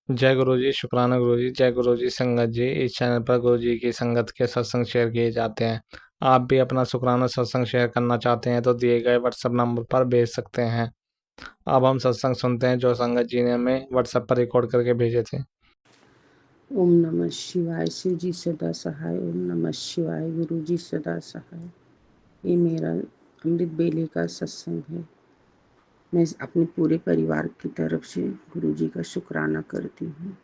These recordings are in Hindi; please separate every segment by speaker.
Speaker 1: जय गुरु जी, शुक्राना गुरु जी। जय गुरु जी। संगत जी, इस चैनल पर गुरु जी की संगत के सत्संग शेयर किए जाते हैं। आप भी अपना शुक्राना सत्संग शेयर करना चाहते हैं तो दिए गए व्हाट्सएप नंबर पर भेज सकते हैं। अब हम सत्संग सुनते हैं जो संगत जी ने हमें व्हाट्सएप पर रिकॉर्ड करके भेजे थे।
Speaker 2: ओम नमः शिवाय। शिव जी सदा सहाय। ओम नमः शिवाय। गुरु जी सदा सहाय। ये मेरा अमृत बेले का सत्संग है। मैं अपने पूरे परिवार की तरफ से गुरु जी का शुक्राना करती हूँ।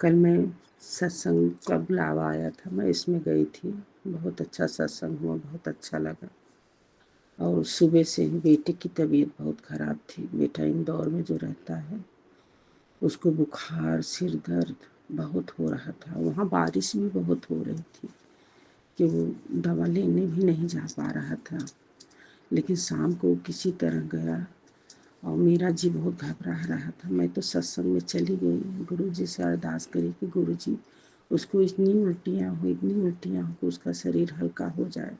Speaker 2: कल मैं सत्संग का बुलावा आया था, मैं इसमें गई थी। बहुत अच्छा सत्संग हुआ, बहुत अच्छा लगा। और सुबह से ही बेटे की तबीयत बहुत ख़राब थी। बेटा इंदौर में जो रहता है, उसको बुखार, सिर दर्द बहुत हो रहा था। वहाँ बारिश भी बहुत हो रही थी कि वो दवा लेने भी नहीं जा पा रहा था। लेकिन शाम को किसी तरह गया और मेरा जी बहुत घबरा रहा था। मैं तो सत्संग में चली गई, गुरु जी से अरदास करी कि गुरु जी उसको इतनी उल्टियाँ हो, इतनी उल्टियाँ हो कि उसका शरीर हल्का हो जाए।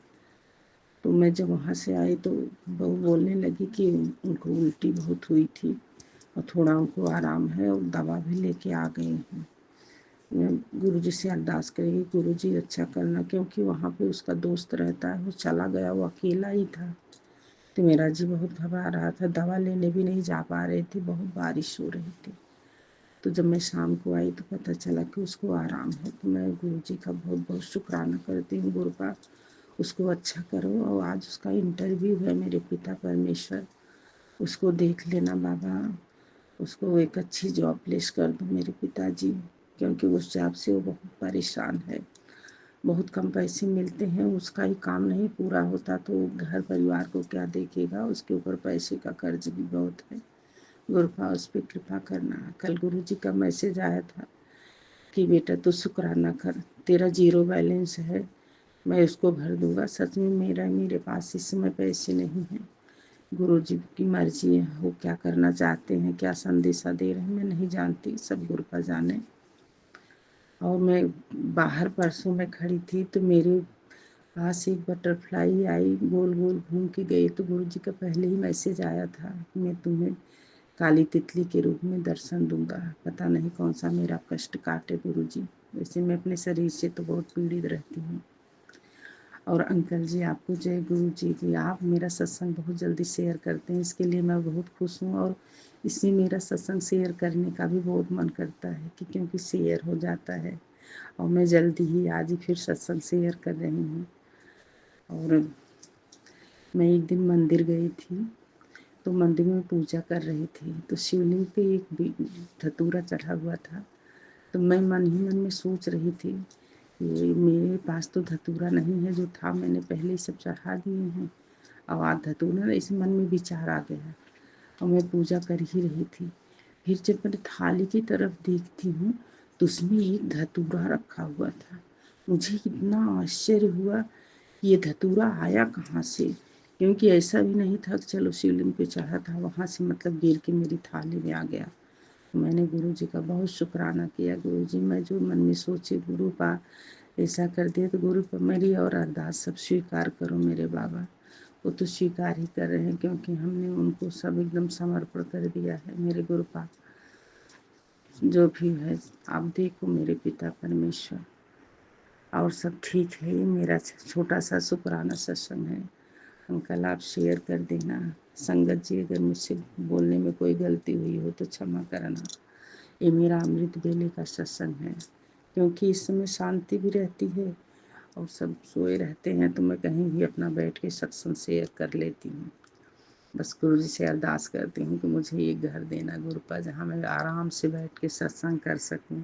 Speaker 2: तो मैं जब वहाँ से आई तो बहू बोलने लगी कि उनको उल्टी बहुत हुई थी और थोड़ा उनको आराम है और दवा भी लेके आ गए हैं। मैं गुरु जी से अरदास करेगी, गुरु जी अच्छा करना, क्योंकि वहाँ पे उसका दोस्त रहता है, वो चला गया, वो अकेला ही था। तो मेरा जी बहुत घबरा रहा था, दवा लेने भी नहीं जा पा रही थी, बहुत बारिश हो रही थी। तो जब मैं शाम को आई तो पता चला कि उसको आराम है। तो मैं गुरु जी का बहुत बहुत शुक्राना करती हूँ, गुरु का उसको अच्छा करो। और आज उसका इंटरव्यू है, मेरे पिता परमेश्वर उसको देख लेना बाबा, उसको एक अच्छी जॉब प्लेस कर दो मेरे पिताजी, क्योंकि उस जॉब से वो बहुत परेशान है। बहुत कम पैसे मिलते हैं, उसका ही काम नहीं पूरा होता तो घर परिवार को क्या देखेगा। उसके ऊपर पैसे का कर्ज भी बहुत है। गुरुपा उस पर कृपा करना। कल गुरु जी का मैसेज आया था कि बेटा तू शुक्राना कर, तेरा जीरो बैलेंस है, मैं उसको भर दूंगा। सच में मेरे पास इस समय पैसे नहीं हैं। गुरु जी की मर्जी है, वो क्या करना चाहते हैं, क्या संदेशा दे रहे हैं, मैं नहीं जानती, सब गुरु का जाने। और मैं बाहर परसों में खड़ी थी तो मेरे पास एक बटरफ्लाई आई, गोल गोल घूम के गई। तो गुरु जी का पहले ही मैसेज आया था, मैं तुम्हें काली तितली के रूप में दर्शन दूंगा। पता नहीं कौन सा मेरा कष्ट काटे गुरु जी। वैसे मैं अपने शरीर से तो बहुत पीड़ित रहती हूँ। और अंकल जी आपको जय गुरु जी की। आप मेरा सत्संग बहुत जल्दी शेयर करते हैं, इसके लिए मैं बहुत खुश हूँ। और इसमें मेरा सत्संग शेयर करने का भी बहुत मन करता है कि क्योंकि शेयर हो जाता है। और मैं जल्दी ही आज ही फिर सत्संग शेयर कर रही हूँ। और मैं एक दिन मंदिर गई थी तो मंदिर में पूजा कर रही थी तो शिवलिंग पे एक धतूरा चढ़ा हुआ था। तो मैं मन ही मन में सोच रही थी कि मेरे पास तो धतूरा नहीं है, जो था मैंने पहले ही सब चढ़ा दिए हैं। अब आज धतूरा, इस मन में विचार आ गया और मैं पूजा कर ही रही थी। फिर जब मैं थाली की तरफ देखती हूँ तो उसमें एक धतूरा रखा हुआ था। मुझे इतना आश्चर्य हुआ कि ये धतूरा आया कहाँ से, क्योंकि ऐसा भी नहीं था कि चलो शिवलिंग पे चढ़ा था, वहाँ से मतलब गिर के मेरी थाली में आ गया। मैंने गुरु जी का बहुत शुक्राना किया, गुरु जी मैं जो मन में सोचे गुरु पा ऐसा कर दिया। तो गुरु पर मेरी और अरदास सब स्वीकार करो मेरे बाबा। वो तो स्वीकार ही कर रहे हैं क्योंकि हमने उनको सब एकदम समर्पण कर दिया है। मेरे गुरु पा जो भी है आप देखो मेरे पिता परमेश्वर। और सब ठीक है। ये मेरा छोटा सा शुक्राना सत्संग है। अंकल आप शेयर कर देना। संगत जी अगर मुझसे बोलने में कोई गलती हुई हो तो क्षमा करना। ये मेरा अमृत बेले का सत्संग है, क्योंकि इस समय शांति भी रहती है और सब सोए रहते हैं तो मैं कहीं भी अपना बैठ के सत्संग शेयर कर लेती हूँ। बस गुरु जी से अरदास करती हूँ कि मुझे ये घर देना गुरुपा, जहाँ मैं आराम से बैठ के सत्संग कर सकूँ।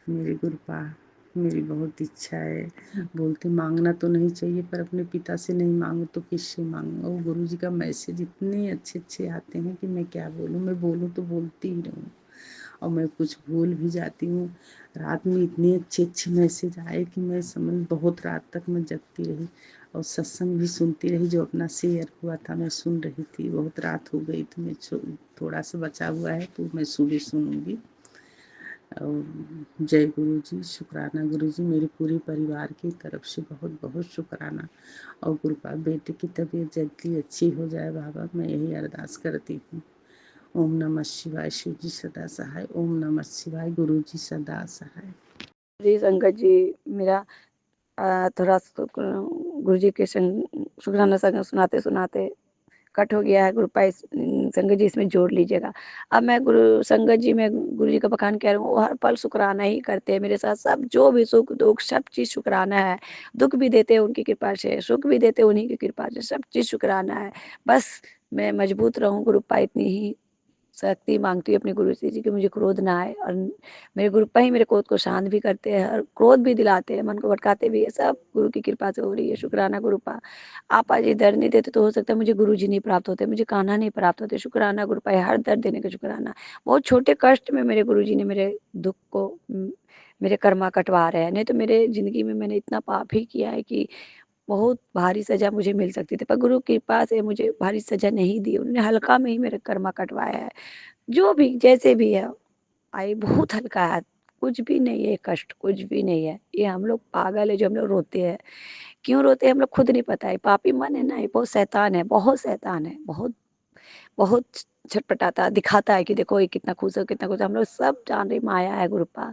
Speaker 2: मेरे गुरुपा मेरी बहुत इच्छा है। बोलते मांगना तो नहीं चाहिए पर अपने पिता से नहीं मांगो तो किससे मांगो। और गुरु जी का मैसेज इतने अच्छे अच्छे आते हैं कि मैं क्या बोलूँ। मैं बोलूँ तो बोलती ही रहूँ और मैं कुछ भूल भी जाती हूँ। रात में इतने अच्छे अच्छे मैसेज आए कि मैं समझ बहुत रात तक मैं जगती रही और सत्संग भी सुनती रही। जो अपना शेयर हुआ था मैं सुन रही थी। बहुत रात हो गई तो मैं थोड़ा सा बचा हुआ है तो मैं सुबह सुनूंगी। और जय गुरु जी, शुक्राना गुरु जी, मेरे पूरे परिवार की तरफ से बहुत बहुत शुक्राना। और कृपा बेटे की तबीयत जल्दी अच्छी हो जाए बाबा, मैं यही अरदास करती हूँ। ओम नमः शिवाय। शिव जी सदा सहाय। ओम नमः शिवाय। गुरु जी सदा सहाय।
Speaker 3: जी संगत जी, मेरा थोड़ा गुरु जी के शुक्राना संग सुनाते सुनाते कट हो गया है। गुरु पाइस संगत जी इसमें जोड़ लीजिएगा। अब मैं गुरु संगत जी में गुरु जी का बखान कह रहा हूँ, वो हर पल शुक्राना ही करते हैं मेरे साथ। सब जो भी सुख दुख सब चीज़ शुक्राना है। दुख भी देते हैं उनकी कृपा से, सुख भी देते हैं उन्हीं की कृपा से, सब चीज़ शुक्राना है। बस मैं मजबूत रहूँ, गुरु पा इतनी ही शक्ति मांगती हूँ अपने गुरु से जी कि मुझे क्रोध ना आए। और मेरे गुरु पा ही मेरे क्रोध को शांत भी करते हैं और क्रोध भी दिलाते हैं, मन को भटकाते भी है। सब गुरु की कृपा से हो रही है। शुक्राना गुरु पा। आप आज ये दर्द नहीं देते तो हो सकता है मुझे गुरु जी नहीं प्राप्त होते, मुझे कान्हा नहीं प्राप्त होते। शुक्राना गुरु पा, हर दर्द देने का शुक्राना। बहुत छोटे कष्ट में मेरे गुरु जी ने मेरे दुख को मेरे कर्मा कटवा रहे हैं। नहीं तो मेरे जिंदगी में मैंने इतना पाप ही किया है कि बहुत भारी सजा मुझे मिल सकती थी, पर गुरु की कृपा से मुझे भारी सजा नहीं दी। उन्होंने हल्का में ही मेरे कर्मा कटवाया है। जो भी जैसे भी है, आई बहुत हल्का है। कुछ भी नहीं है कष्ट, कुछ भी नहीं है। ये हम लोग पागल है जो हम लोग रोते हैं। क्यों रोते हैं हम लोग खुद नहीं पता है। पापी मन है ना, ये बहुत शैतान है, बहुत शैतान है, बहुत बहुत छटपटाता दिखाता है कि देखो ये कितना खुश है, कितना खुश है। हम लोग सब जान रहे माया है गुरुपा।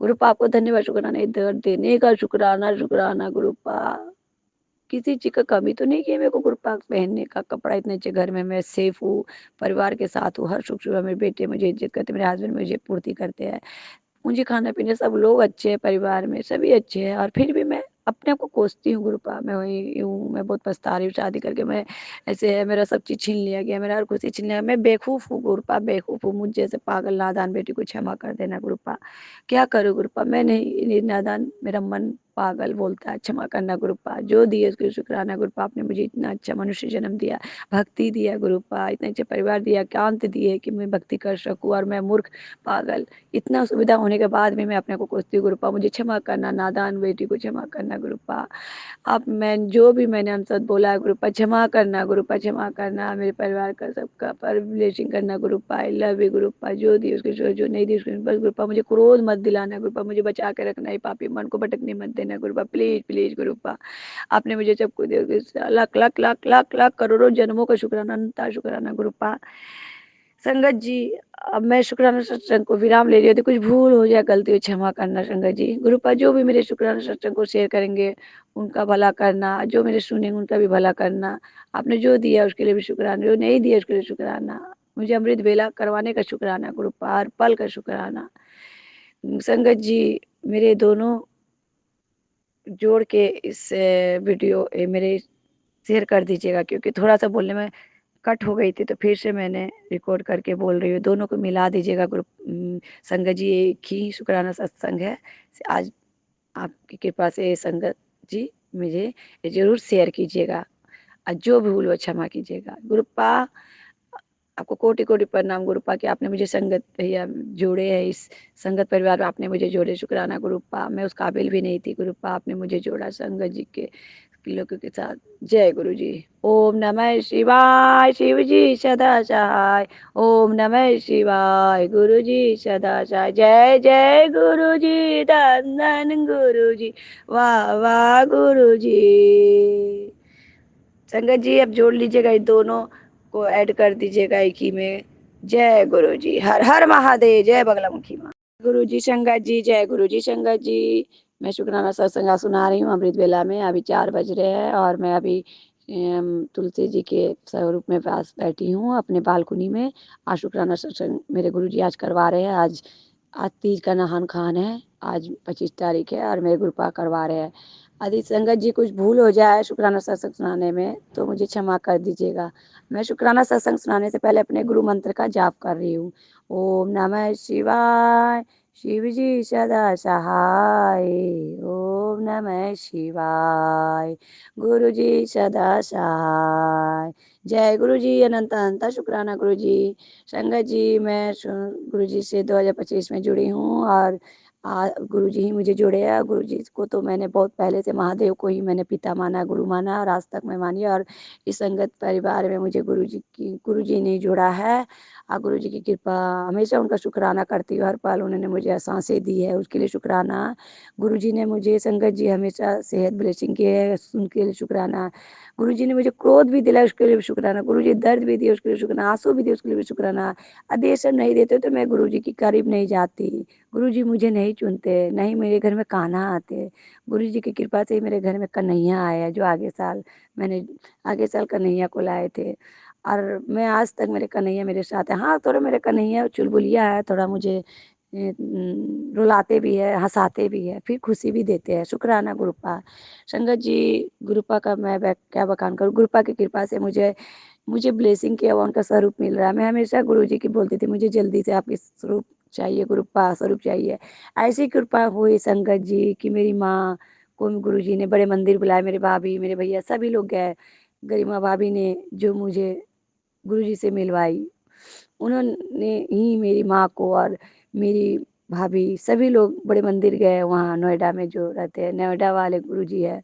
Speaker 3: गुरुपा आपको धन्यवाद, शुक्राना। ये दर्द देने का शुक्राना, शुक्राना गुरुपा। किसी चीज़ का कमी तो नहीं की है मेरे को गुरुपा पहनने का कपड़ा। इतने अच्छे घर में मैं सेफ हूँ, परिवार के साथ हूँ, हर सुख सुविधा। मेरे बेटे मुझे इज्जत करते हैं, मेरे हस्बैंड मुझे पूर्ति करते हैं, मुझे खाना-पीना सब लोग अच्छे हैं, परिवार में सभी अच्छे हैं। और फिर भी मैं अपने आप को कोसती हूँ गुरुपा, मैं वही हूँ, मैं बहुत पछता रही हूँ। शादी करके मैं ऐसे है, मेरा सब चीज़ छीन लिया गया, मेरा हर खुशी छीन लिया गया। मैं बेवकूफ़ हूँ गुरुपा, बेवकूफ़ हूँ। मुझ जैसे पागल नादान बेटी को क्षमा कर देना गुरुपा। क्या करूँ गुरुपा, मैं नहीं नादान, मेरा मन पागल बोलता है। क्षमा करना गुरुपा। जो दिए उसके शुक्राना गुरुपा। आपने मुझे इतना अच्छा मनुष्य जन्म दिया, भक्ति दिया गुरुपा, इतने अच्छे परिवार दिया, एकांत दिए कि मैं भक्ति कर सकूँ। और मैं मूर्ख पागल, इतना सुविधा होने के बाद भी मैं अपने को कोसती हूँ गुरुपा। मुझे क्षमा करना, नादान बेटी को क्षमा करना गुरुपा। अब मैं जो भी मैंने अनसद बोला है गुरुपा, क्षमा करना गुरुपा, क्षमा करना। मेरे परिवार का सबका पर ब्लेसिंग करना गुरुपा। I love you गुरुपा। जो दी उसके जो नहीं दी उसके बस गुरुपा। मुझे क्रोध मत दिलाना गुरुपा, मुझे बचा के रखना है। पापी मन को भटकने मत देना गुरुपा, प्लीज प्लीज गुरुपा। आपने मुझे सबको दिया, लाख लाख लाख लाख लाख करोड़ों जन्मों का शुक्राना, अनंता शुक्राना गुरुपा। संगत जी, अब मैं शुक्राना सत्संग को विराम ले रही हूँ। यदि कुछ भूल हो जाए, गलती हो, क्षमा करना संगत जी। गुरुपा जो भी मेरे शुक्राना सत्संग को शेयर करेंगे उनका भला करना, जो मेरे सुनेंगे उनका भी भला करना। आपने जो दिया उसके लिए भी शुक्राना, जो नहीं दिया उसके लिए शुक्राना। मुझे अमृत वेला करवाने का शुक्राना गुरुपा, हर पल का शुक्राना। संगत जी, मेरे दोनों जोड़ के इस वीडियो मेरे शेयर कर दीजिएगा, क्योंकि थोड़ा सा बोलने में कट हो गई थी तो फिर से मैंने रिकॉर्ड करके बोल रही हूँ। दोनों को मिला दीजिएगा। ग्रुप संगत जी एक ही शुक्राना सत्संग है आज। आपकी कृपा से संगत जी मुझे ज़रूर शेयर कीजिएगा, और जो भी भूल वो क्षमा कीजिएगा गुरुपा। आपको कोटि कोटि प्रणाम गुरुपा कि आपने मुझे संगत भैया जोड़े हैं, इस संगत परिवार में आपने मुझे जोड़े। शुक्राना गुरुपा। मैं उस काबिल भी नहीं थी गुरुपा, आपने मुझे जोड़ा संगत जी के लोगों के साथ। जय गुरु जी। ओम नमः शिवाय। शिव जी सदा सहाय। ओम नमः शिवाय। गुरु जी सदा सहाय। जय जय गुरु जी, धन धन गुरु जी, वाह वाह गुरु जी। संगत जी अब जोड़ लीजिएगा, ये दोनों को ऐड कर दीजिएगा एक ही में। जय गुरु जी। हर हर महादेव। जय बगलामुखी माँ। गुरु जी संगत जी, जय गुरु जी संगत जी। मैं शुक्राना सत्संग सुना रही हूँ अमृत वेला में। अभी 4 बज रहे हैं और मैं अभी तुलसी जी के स्वरूप में पास बैठी हूँ अपने बालकुनी में। आज शुक्राना सत्संग मेरे गुरु जी आज करवा रहे हैं। आज आज तीज का नहान खान है, आज 25 तारीख है और मेरे गुरुपा करवा रहे हैं। यदि संगत जी कुछ भूल हो जाए शुक्राना सत्संग सुनाने में तो मुझे क्षमा कर दीजिएगा। मैं शुक्राना सत्संग सुनाने से पहले अपने गुरु मंत्र का जाप कर रही हूँ। ओम नमः शिवाय। शिव जी सदा सहाय। ओम नमः शिवाय। गुरु जी सदा सहाय। जय गुरु जी। अनंत अनंत शुक्राना गुरु जी। संगत जी, मैं गुरु जी से 2025 में जुड़ी हूँ और गुरु जी ही मुझे जोड़े हैं। गुरु जी को तो मैंने बहुत पहले से, महादेव को ही मैंने पिता माना, गुरु माना और आज तक मैं मानी। और इस संगत परिवार में मुझे गुरु जी ने जोड़ा है गुरु जी की कृपा, हमेशा उनका शुक्राना करती हूँ हर पल। उन्होंने मुझे सांसें दी है, उसके लिए शुक्राना। गुरु जी ने मुझे, संगत जी हमेशा सेहत ब्लेसिंग की है, उनके लिए शुक्राना। गुरु जी ने मुझे क्रोध भी दिलाया, उसके लिए भी शुक्राना। गुरु जी दर्द भी दिए, उसके लिए शुक्राना। आंसू भी दिए, उसके लिए भी शुक्राना। आदेश सब नहीं देते तो मैं गुरु जी के करीब नहीं जाती। गुरु जी मुझे नहीं चुनते, नहीं मेरे घर में कान्हा आते। गुरु जी की कृपा से ही मेरे घर में कन्हैया आया, जो आगे साल कन्हैया को लाए थे। और मैं आज तक, मेरे कन्हैया मेरे साथ है। हाँ, थोड़ा मेरे कन्हैया चुलबुलिया है, थोड़ा मुझे रुलाते भी है, हंसाते भी है, फिर खुशी भी देते हैं। शुक्राना गुरुपा। संगत जी, गुरुपा का मैं क्या बखान करूँ। गुरुपा की कृपा से मुझे ब्लेसिंग किया हुआ उनका स्वरूप मिल रहा है। मैं हमेशा गुरु जी की बोलती थी, मुझे जल्दी से आपकी स्वरूप चाहिए, गुरुपा स्वरूप चाहिए। ऐसी कृपा हुई संगत जी कि मेरी माँ को गुरु जी ने बड़े मंदिर बुलाया, मेरे भाभी, मेरे भैया सभी लोग गए। गरिमा भाभी ने जो मुझे गुरु जी से मिलवाई, उन्होंने ही मेरी माँ को और मेरी भाभी सभी लोग बड़े मंदिर गए। वहाँ नोएडा में जो रहते हैं, नोएडा वाले गुरु जी है,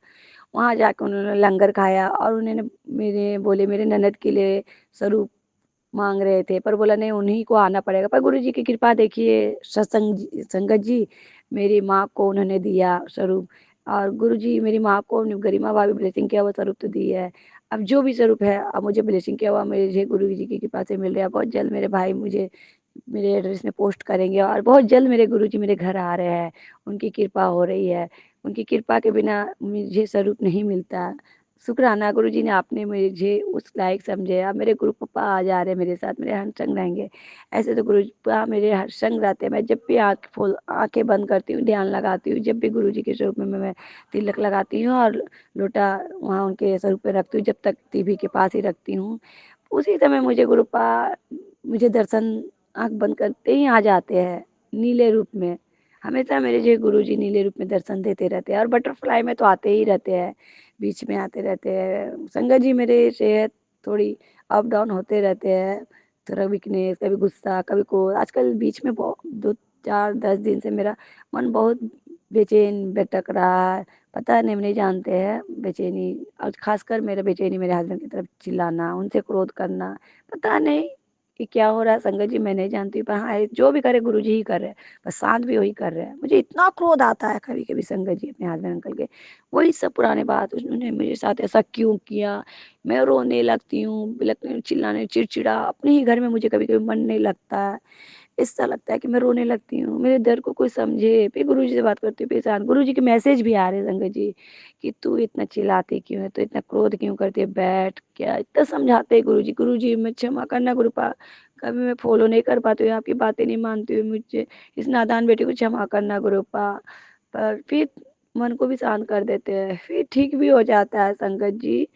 Speaker 3: वहाँ जाकर उन्होंने लंगर खाया। और उन्होंने मेरे ननद के लिए स्वरूप मांग रहे थे, पर बोला नहीं, उन्हीं को आना पड़ेगा। पर गुरु जी की कृपा देखिए, संगत जी, मेरी माँ को उन्होंने दिया स्वरूप। और गुरु जी मेरी माँ को गरिमा भाभी ब्लेसिंग किया हुआ स्वरूप तो दी है। अब जो भी स्वरूप है, अब मुझे ब्लेसिंग किया हुआ मुझे गुरु जी की कृपा से मिल रहा है। बहुत जल्द मेरे भाई मुझे मेरे एड्रेस में पोस्ट करेंगे, और बहुत जल्द मेरे गुरु जी मेरे घर आ रहे हैं। उनकी कृपा हो रही है। उनकी कृपा के बिना मुझे स्वरूप नहीं मिलता। शुक्राना गुरु जी ने, आपने मुझे उस लायक समझे। अब मेरे गुरु पापा आ जा रहे हैं मेरे साथ, मेरे हर संग रहेंगे। ऐसे तो गुरु पापा मेरे हर संग रहते हैं। मैं जब भी आंखें बंद करती हूँ, ध्यान लगाती हूँ, जब भी गुरु जी के स्वरूप में मैं तिलक लगाती हूँ और लोटा वहाँ उनके स्वरूप पे रखती हूँ, जब तक टीवी के पास ही रखती हूँ, उसी समय मुझे दर्शन आँख बंद करते ही आ जाते हैं नीले रूप में। हमेशा मेरे जो गुरु जी नीले रूप में दर्शन देते रहते हैं, और बटरफ्लाई में तो आते ही रहते हैं, बीच में आते रहते हैं। संगत जी, मेरे सेहत थोड़ी अप डाउन होते रहते हैं, थोड़ा वीकनेस, कभी गुस्सा, कभी क्रोध। आजकल बीच में बहुत 2 4 10 दिन से मेरा मन बहुत बेचैन भटक रहा है। पता नहीं, नहीं जानते हैं बेचैनी, और खासकर मेरा बेचैनी मेरे हस्बैंड की तरफ चिल्लाना, उनसे क्रोध करना, पता नहीं कि क्या हो रहा है संगत जी, मैं नहीं जानती। पर हाँ, जो भी करे गुरु जी ही कर रहे हैं, बस शांत भी वही कर रहे हैं। मुझे इतना क्रोध आता है कभी कभी संगत जी अपने हस्बैंड अंकल के, वही सब पुराने बात, उन्होंने मेरे साथ ऐसा क्यों किया। मैं रोने लगती हूँ, चिल्लाने, चिड़चिड़ा, अपने ही घर में मुझे कभी कभी मन नहीं लगता है। ऐसा लगता है कि मैं रोने लगती हूँ, मेरे दर्द को कोई समझे। फिर गुरु जी से बात करती हूँ, परेशान। गुरु जी के मैसेज भी आ रहे हैं संगत जी कि तू इतना चिल्लाती क्यों है, तू इतना क्रोध क्यों करती है, बैठ, क्या इतना समझाते हैं गुरु जी। गुरु जी, मैं क्षमा करना गुरुपा, कभी मैं फॉलो नहीं कर पाती हूँ, आपकी बातें नहीं मानती हूँ, मुझे इस नादान बेटे को क्षमा करना गुरुपा। पर फिर मन को भी शांत कर देते हैं, फिर ठीक भी हो जाता है संगत जी,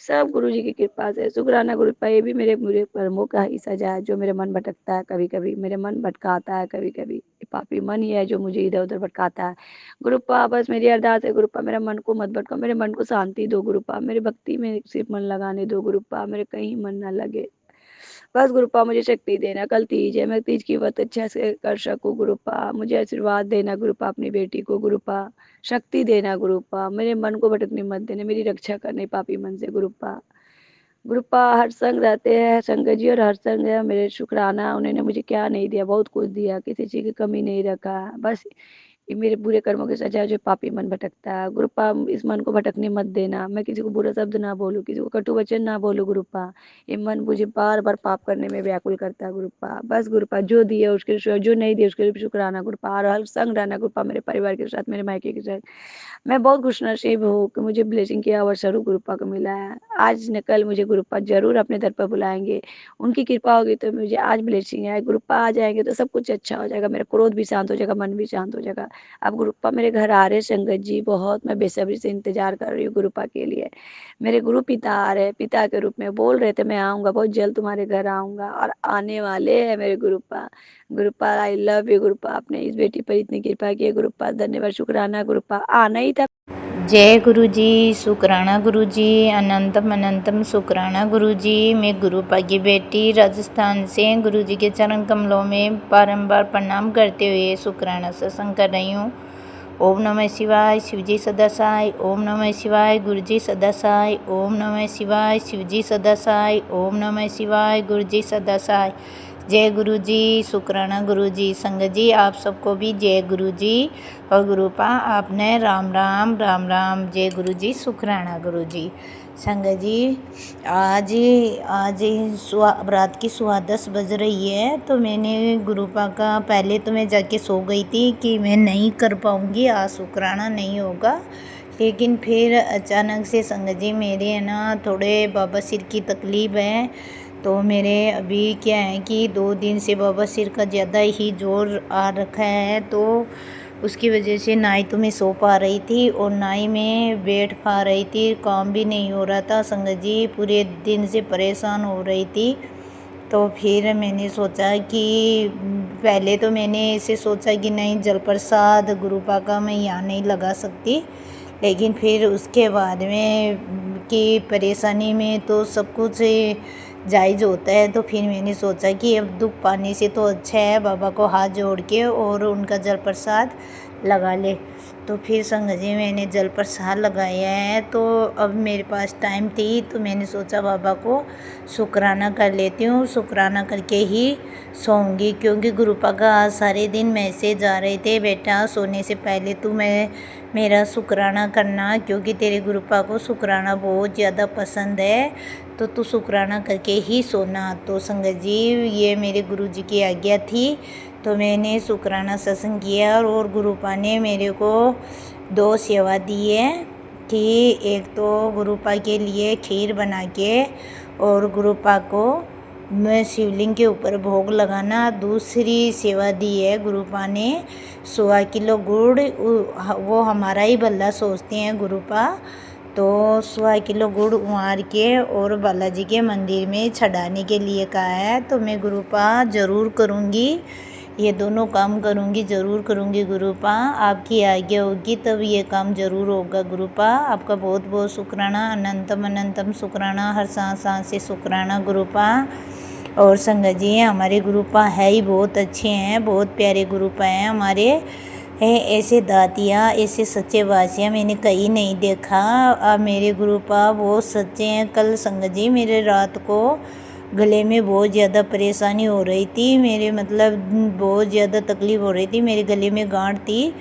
Speaker 3: सब गुरु जी की कृपा से। शुक्राना गुरुपा, ये भी मेरे बुरे कर्मों का ही सजा है, जो मेरे मन भटकता है। कभी कभी मेरे मन भटकाता है, कभी कभी पापी मन ही है जो मुझे इधर उधर भटकाता है। गुरुपा, बस मेरी अरदास है गुरुपा, मेरा मन को मत भटकाओ, मेरे मन को शांति दो गुरुपा, मेरी भक्ति में सिर्फ मन लगाने दो गुरुपा, मेरे कहीं मन ना लगे। बस गुरुपा, मुझे शक्ति देना, कल तीज है, मैं तीज की व्रत अच्छे से कर सकूं गुरुपा। मुझे आशीर्वाद देना गुरुपा, अपनी बेटी को गुरुपा, शक्ति देना गुरुपा, मेरे मन को भटकने मत देना, मेरी रक्षा करने पापी मन से गुरुपा। गुरुपा, हर संग रहते हैं संगत जी, और हर संग है मेरे। शुक्राना, उन्होंने मुझे क्या नहीं दिया, बहुत कुछ दिया, किसी चीज़ की कमी नहीं रखा। बस ये मेरे बुरे कर्मों की सजा है, जो पापी मन भटकता है। गुरुपा, इस मन को भटकने मत देना, मैं किसी को बुरा शब्द ना बोलूँ, किसी को कटु वचन ना बोलूँ गुरुपा। ये मन मुझे बार बार पाप करने में व्याकुल करता है गुरुपा। बस गुरुपा, जो दिए उसके लिए, जो नहीं दिए उसके लिए भी शुक्राना गुरुपा। और हर संग रहना गुरुपा, मेरे परिवार के साथ, मेरे मायके के साथ। मैं बहुत खुशनसीब हूँ कि मुझे ब्लेसिंग किया हुआ स्वरूप गुरुपा को मिला है। आज न कल मुझे गुरुपा जरूर अपने दर पर बुलाएंगे, उनकी कृपा होगी तो मुझे आज ब्लेसिंग है। गुरुपा आ जाएंगे तो सब कुछ अच्छा हो जाएगा, मेरा क्रोध भी शांत हो जाएगा, मन भी शांत हो जाएगा। अब गुरुपा मेरे घर आ रहे संगत जी, बहुत मैं बेसब्री से इंतजार कर रही हूँ गुरुपा के लिए। मेरे गुरु पिता आ रहे, पिता के रूप में बोल रहे थे मैं आऊँगा, बहुत जल्द तुम्हारे घर आऊँगा, और आने वाले हैं मेरे गुरुपा। गुरुपा, आई लव यू गुरुपा, आपने इस बेटी पर इतनी कृपा की है गुरुपा, धन्यवाद, शुक्राना गुरुपा। आना ही था।
Speaker 4: जय गुरु जी, शुक्राना गुरु जी, अनंतम अनंतम शुक्राना गुरु जी। मैं गुरुपा की बेटी राजस्थान से गुरु जी के चरण कमलों में बारंबार प्रणाम करते हुए शुक्राना सत्संग कर रही हूँ। ओम नमः शिवाय, शिवजी सदा सहाय। ओम नमः शिवाय, गुरु जी सदा सहाय। ओम नमः शिवाय, शिवजी सदा सहाय। ओम नमः शिवाय, गुरु जी सदा सहाय। जय गुरु जी, शुक्राना गुरु जी। संगत जी आप सबको भी जय गुरु जी और गुरुपा आपने राम राम राम राम। जय गुरु जी, शुक्राना गुरु जी। संगत जी आज आज रात की 10:15 बज रही है, तो मैंने गुरुपा का पहले तो मैं जाके सो गई थी कि मैं नहीं कर पाऊँगी, आज शुक्राना नहीं होगा। लेकिन फिर अचानक से संगत जी मेरे है ना थोड़े बाबा सिर की तकलीफ़ है, तो मेरे अभी क्या है कि 2 दिन से बाबा सिर का ज़्यादा ही जोर आ रखा है, तो उसकी वजह से ना ही तो मैं सो पा रही थी और ना ही मैं बैठ पा रही थी, काम भी नहीं हो रहा था। संगत जी पूरे दिन से परेशान हो रही थी। तो फिर मैंने सोचा कि पहले तो मैंने ऐसे सोचा कि नहीं जल प्रसाद गुरुपा का मैं यहाँ नहीं लगा सकती, लेकिन फिर उसके बाद में कि परेशानी में तो सब कुछ जायज़ होता है, तो फिर मैंने सोचा कि अब दुख पाने से तो अच्छा है बाबा को हाथ जोड़ के और उनका जल प्रसाद लगा ले। तो फिर संगत जी मैंने जल प्रसाद लगाया है, तो अब मेरे पास टाइम थी तो मैंने सोचा बाबा को शुक्राना कर लेती हूँ, शुक्राना करके ही सोऊंगी। क्योंकि गुरुपा का आज सारे दिन मैसेज आ रहे थे, बेटा सोने से पहले तू मेरा शुक्राना करना, क्योंकि तेरे गुरुपा को शुक्राना बहुत ज़्यादा पसंद है, तो तू शुक्राना करके ही सोना। तो संगत जी ये मेरे गुरुजी की आज्ञा थी, तो मैंने शुक्राना सत्संग किया और गुरुपा ने मेरे को 2 सेवा दी है कि एक तो गुरुपा के लिए खीर बना के और गुरुपा को मैं शिवलिंग के ऊपर भोग लगाना। दूसरी सेवा दी है गुरुपा ने 1.25 किलो गुड़, वो हमारा ही भला सोचते हैं गुरुपा, तो 1.25 किलो गुड़ उमार के और बालाजी के मंदिर में चढ़ाने के लिए कहा है। तो मैं गुरुपा ज़रूर करूँगी, ये दोनों काम करूँगी, ज़रूर करूँगी गुरुपा, आपकी आज्ञा होगी तब ये काम ज़रूर होगा गुरुपा। आपका बहुत बहुत शुक्राना, अनंतम अनंतम शुक्राना, हर सांस सांस से शुक्राना गुरुपा। और संगत जी हमारे गुरुपा है ही बहुत अच्छे हैं, बहुत प्यारे गुरुपा हैं हमारे, ऐसे दातिया ऐसे सच्चे वासिया मैंने कहीं नहीं देखा। मेरे गुरुपा बहुत सच्चे हैं। कल संगत जी मेरे रात को गले में बहुत ज़्यादा परेशानी हो रही थी, मेरे मतलब बहुत ज़्यादा तकलीफ़ हो रही थी, मेरे गले में गांठ थी,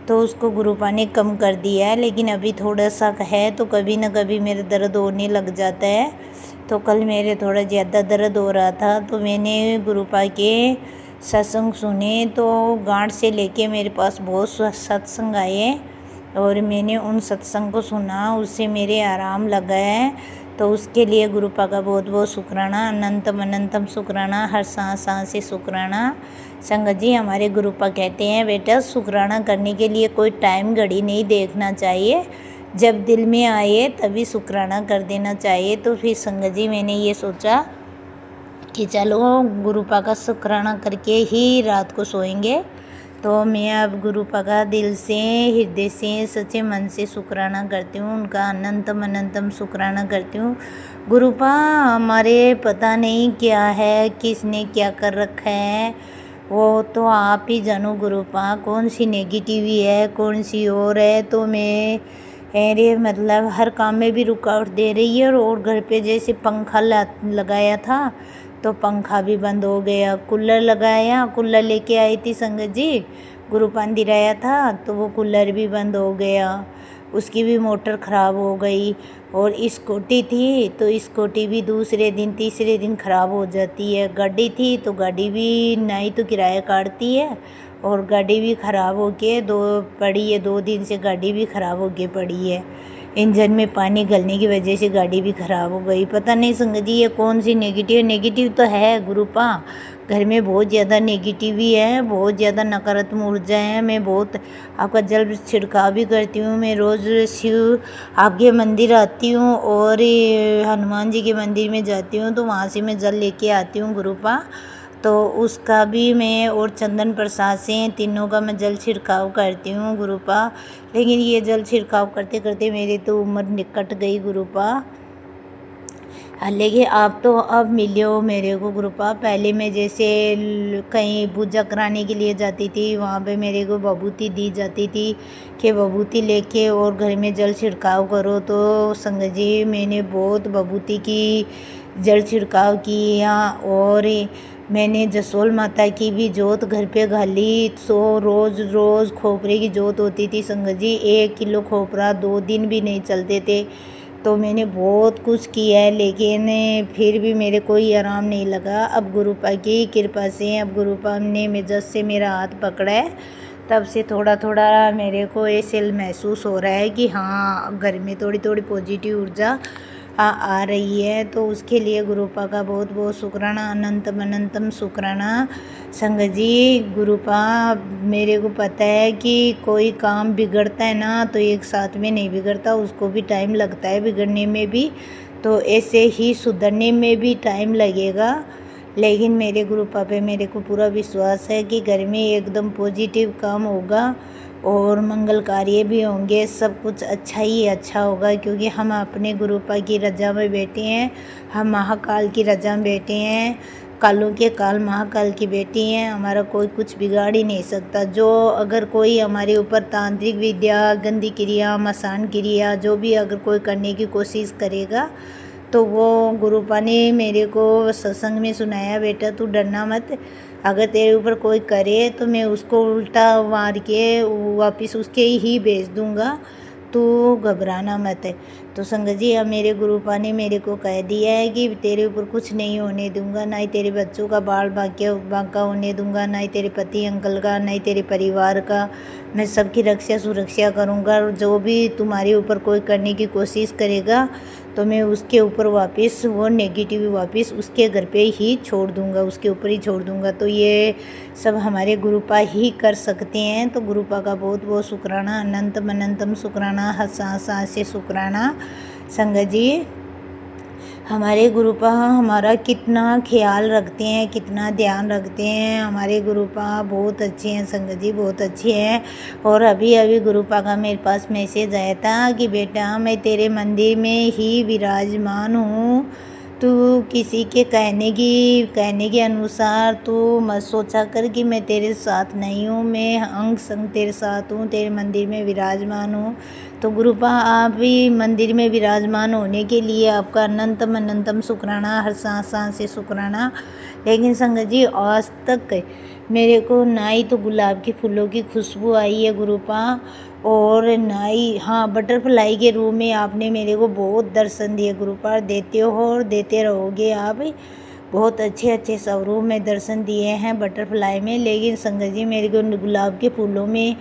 Speaker 4: तो उसको गुरुपा ने कम कर दिया है, लेकिन अभी थोड़ा सा है तो कभी ना कभी मेरे दर्द होने लग जाता है। तो कल मेरे थोड़ा ज़्यादा दर्द हो रहा था, तो मैंने गुरुपा के सत्संग सुने, तो गांठ से लेके मेरे पास बहुत सत्संग आए और मैंने उन सत्संग को सुना, उससे मेरे आराम लगा है। तो उसके लिए गुरुपा का बहुत बहुत शुक्राना, अनंतम अनंतम शुक्राना, हर सांस सांस से शुक्राना। संगत जी हमारे गुरुपा कहते हैं बेटा शुक्राना करने के लिए कोई टाइम घड़ी नहीं देखना चाहिए, जब दिल में आए तभी शुक्राना कर देना चाहिए। तो फिर संगत जी मैंने ये सोचा कि चलो गुरुपा का शुक्राना करके ही रात को सोएंगे। तो मैं अब गुरुपा का दिल से हृदय से सच्चे मन से शुक्राना करती हूँ, उनका अनंतम अनंतम शुक्राना करती हूँ। गुरुपा हमारे पता नहीं क्या है, किसने क्या कर रखा है, वो तो आप ही जानो गुरुपा, कौन सी नेगेटिवी है कौन सी और है। तो मैं अरे मतलब हर काम में भी रुकावट दे रही है, और घर पे जैसे पंखा लगाया था तो पंखा भी बंद हो गया, कूलर लगाया, कूलर लेके आई थी संगत जी, गुरुपा ने दिलाया था, तो वो कूलर भी बंद हो गया, उसकी भी मोटर ख़राब हो गई। और स्कूटी थी तो स्कूटी भी दूसरे दिन तीसरे दिन ख़राब हो जाती है। गाड़ी थी तो गाड़ी भी नहीं तो किराया काटती है, और गाड़ी भी ख़राब हो के पड़ी है, 2 दिन से गाड़ी भी ख़राब हो के पड़ी है। इंजन में पानी गलने की वजह से गाड़ी भी ख़राब हो गई। पता नहीं संगत जी ये कौन सी नेगेटिव तो है गुरुपा, घर में बहुत ज़्यादा नेगेटिव ही है, बहुत ज़्यादा नकारात्मक ऊर्जा है। मैं बहुत आपका जल छिड़काव भी करती हूँ, मैं रोज़ शिव आपके मंदिर आती हूँ और हनुमान जी के मंदिर में जाती हूँ, तो वहाँ से मैं जल लेके आती हूँ गुरुपा, तो उसका भी मैं और चंदन प्रसाद से तीनों का मैं जल छिड़काव करती हूँ गुरुपा। लेकिन ये जल छिड़काव करते करते मेरी तो उम्र निकट गई गुरुपा, लेकिन आप तो अब मिले हो मेरे को गुरुपा। पहले मैं जैसे कहीं पूजा कराने के लिए जाती थी, वहाँ पे मेरे को बबूती दी जाती थी कि बबूती लेके और घर में जल छिड़काव करो। तो संगत जी मैंने बहुत बबूती की जल छिड़काव किया, और मैंने जसोल माता की भी जोत घर पे घाली, तो रोज़ रोज़ खोपरे की जोत होती थी संगत जी। 1 किलो खोपरा 2 दिन भी नहीं चलते थे। तो मैंने बहुत कुछ किया है, लेकिन फिर भी मेरे कोई आराम नहीं लगा। अब गुरुपा की कृपा से, अब गुरुपा ने जब से मेरा हाथ पकड़ा है तब से थोड़ा थोड़ा मेरे को ऐसे महसूस हो रहा है कि हाँ, घर में थोड़ी थोड़ी पॉजिटिव ऊर्जा आ रही है। तो उसके लिए गुरुपा का बहुत बहुत शुक्राना, अनंतम अनंतम शुक्राना संगत जी। गुरुपा, मेरे को पता है कि कोई काम बिगड़ता है ना तो एक साथ में नहीं बिगड़ता, उसको भी टाइम लगता है बिगड़ने में भी। तो ऐसे ही सुधरने में भी टाइम लगेगा, लेकिन मेरे गुरुपा पे मेरे को पूरा विश्वास है कि घर में एकदम पॉजिटिव काम होगा और मंगल कार्य भी होंगे, सब कुछ अच्छा ही अच्छा होगा, क्योंकि हम अपने गुरुपा की रजा में बैठे हैं, हम महाकाल की रजा में बैठे हैं, कालों के काल महाकाल की बेटी हैं। हमारा कोई कुछ बिगाड़ ही नहीं सकता। जो अगर कोई हमारे ऊपर तांत्रिक विद्या, गंदी क्रिया, मसान क्रिया जो भी अगर कोई करने की कोशिश करेगा तो वो गुरुपा ने मेरे को सत्संग में सुनाया, बेटा तू डरना मत, अगर तेरे ऊपर कोई करे तो मैं उसको उल्टा मार के वापस उसके ही भेज दूँगा, तू घबराना मत। तो संगत जी, अब मेरे गुरुपा ने मेरे को कह दिया है कि तेरे ऊपर कुछ नहीं होने दूंगा, ना ही तेरे बच्चों का बाल बांका होने दूंगा, ना ही तेरे पति अंकल का, ना ही तेरे परिवार का। मैं सबकी रक्षा सुरक्षा करूंगा। जो भी तुम्हारे ऊपर कोई करने की कोशिश करेगा तो मैं उसके ऊपर वापस वो नेगेटिव वापस उसके घर पे ही छोड़ दूंगा, उसके ऊपर ही छोड़ दूंगा। तो ये सब हमारे गुरुपा ही कर सकते हैं। तो गुरुपा का बहुत बहुत शुक्राना, अनंतम अनंतम शुक्राना, हसा से शुक्राना संगत जी। हमारे गुरुपा हमारा कितना ख्याल रखते हैं, कितना ध्यान रखते हैं। हमारे गुरुपा बहुत अच्छे हैं संगत जी, बहुत अच्छे हैं। और अभी अभी गुरुपा का मेरे पास मैसेज आया था कि बेटा मैं तेरे मंदिर में ही विराजमान हूँ, तू किसी के कहने के अनुसार तू मत सोचा कर कि मैं तेरे साथ नहीं हूँ, मैं अंग संग तेरे साथ हूँ, तेरे मंदिर में विराजमान हूँ। तो गुरुपा, आप भी मंदिर में विराजमान होने के लिए आपका अनंतम अनंतम शुक्राना, हर सांस से शुक्राना। लेकिन संगत जी, आज तक मेरे को ना ही तो गुलाब के फूलों की खुशबू आई है गुरुपा, और ना ही, हाँ, बटरफ्लाई के रूप में आपने मेरे को बहुत दर्शन दिए गुरुपा, देते हो और देते रहोगे आप। बहुत अच्छे अच्छे स्वरूप में दर्शन दिए हैं बटरफ्लाई में। लेकिन संगत जी, मेरे को गुलाब के फूलों में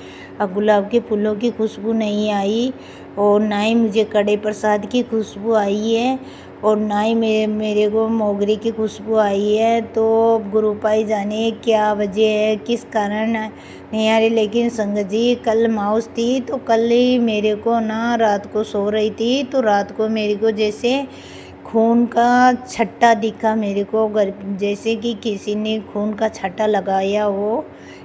Speaker 4: गुलाब के फूलों की खुशबू नहीं आई, और ना ही मुझे कड़े प्रसाद की खुशबू आई है, और ना ही मेरे को मोगरे की खुशबू आई है। तो गुरुपा ही जाने क्या वजह है, किस कारण नहीं आ रही। लेकिन संगत जी, कल माउस थी तो कल ही मेरे को ना, रात को सो रही थी तो रात को मेरे को जैसे खून का छट्टा दिखा मेरे को, जैसे कि किसी ने खून का छट्टा लगाया हो,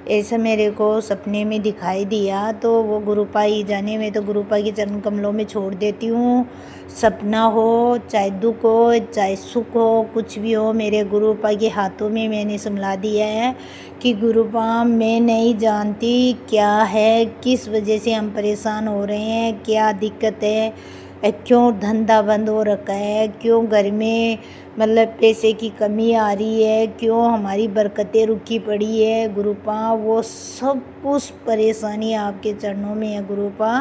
Speaker 4: ऐसा मेरे को सपने में दिखाई दिया। तो वो गुरुपा ही जाने, मैं तो गुरुपा के चरण कमलों में छोड़ देती हूँ। सपना हो, चाहे दुख हो, चाहे सुख हो, कुछ भी हो, मेरे गुरुपा के हाथों में मैंने संभला दिया है कि गुरुपा, मैं नहीं जानती क्या है, किस वजह से हम परेशान हो रहे हैं, क्या दिक्कत है, क्यों धंधा बंद हो रखा है, क्यों घर में मतलब पैसे की कमी आ रही है, क्यों हमारी बरकतें रुकी पड़ी है गुरुपा। वो सब कुछ परेशानी आपके चरणों में है गुरुपा।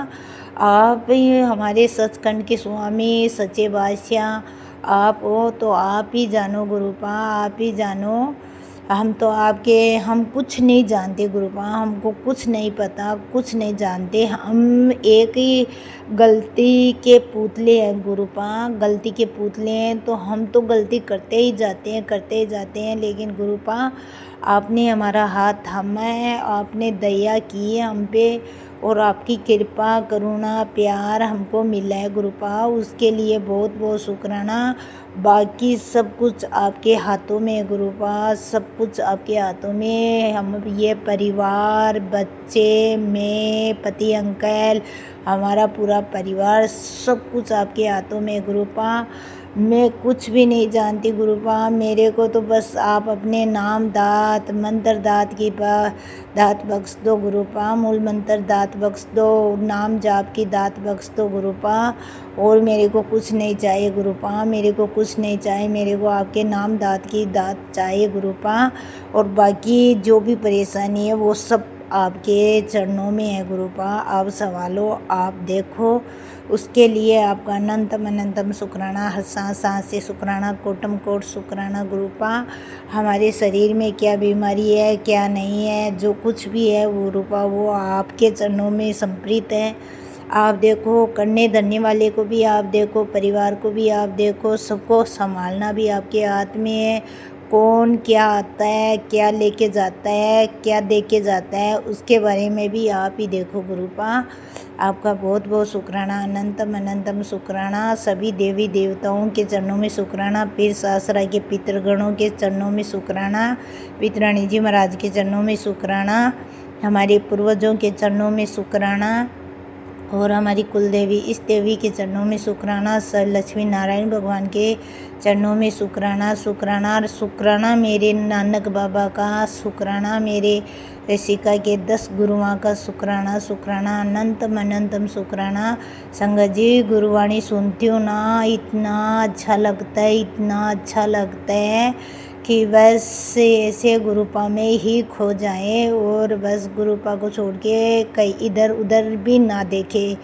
Speaker 4: आप ही हमारे सचखंड के स्वामी, सच्चे बादशाह आप हो, तो आप ही जानो गुरुपा, आप ही जानो। हम तो हम कुछ नहीं जानते गुरुपा, हमको कुछ नहीं पता, कुछ नहीं जानते। हम एक ही गलती के पुतले हैं गुरुपा, गलती के पुतले हैं। तो हम तो गलती करते ही जाते हैं। लेकिन गुरुपा, आपने हमारा हाथ थामा है, आपने दया की है हम पे, और आपकी कृपा, करुणा, प्यार हमको मिला है गुरुपा, उसके लिए बहुत बहुत शुक्राना। बाकी सब कुछ आपके हाथों में है गुरुपा, सब कुछ आपके हाथों में। हम ये परिवार, बच्चे, मैं, पति अंकल, हमारा पूरा परिवार, सब कुछ आपके हाथों में है गुरुपा। मैं कुछ भी नहीं जानती गुरुपा, मेरे को तो बस आप अपने नाम दात मंत्र दात बख्श दो गुरुपा, मूल मंत्र दात बख्श दो, नाम जाप की दात बख्श दो गुरुपा। और मेरे को कुछ नहीं चाहिए गुरुपा, मेरे को कुछ नहीं चाहिए, मेरे को आपके नाम दात की दात चाहिए गुरुपा। और बाकी जो भी परेशानी है वो सब आपके चरणों में है गुरुपा। आप संभालो, आप देखो, उसके लिए आपका अनंतम अनंतम शुक्राना, हर सांस से शुक्राना, कोटम कोट शुक्राना गुरुपा। हमारे शरीर में क्या बीमारी है क्या नहीं है, जो कुछ भी है वो गुरुपा वो आपके चरणों में समर्पित है। आप देखो, करने धरने वाले को भी आप देखो, परिवार को भी आप देखो, सबको संभालना भी आपके हाथ में है। कौन क्या आता है, क्या लेके जाता है, क्या दे के जाता है, उसके बारे में भी आप ही देखो गुरुपा। आपका बहुत बहुत शुक्राना, अनंतम अनंतम शुक्राना। सभी देवी देवताओं के चरणों में शुक्राना, पीर सासरा के पितृगणों के चरणों में शुक्राना, पितरानी जी महाराज के चरणों में शुक्राना, हमारे पूर्वजों के चरणों में शुक्राना, और हमारी कुल देवी इस देवी के चरणों में शुक्राना, सर लक्ष्मी नारायण भगवान के चरणों में शुक्राना शुक्राना। और शुक्राना मेरे नानक बाबा का, शुक्राना मेरे ऋषिका के 10 गुरुओं का, शुक्राना शुक्राना, अनंतम अनंतम शुक्राना। संगत जी, गुरुवाणी सुनती हूँ ना, इतना अच्छा लगता है, इतना अच्छा लगता है कि बस ऐसे गुरुपा में ही खो जाए और बस गुरुपा को छोड़ के कहीं इधर उधर भी ना देखे।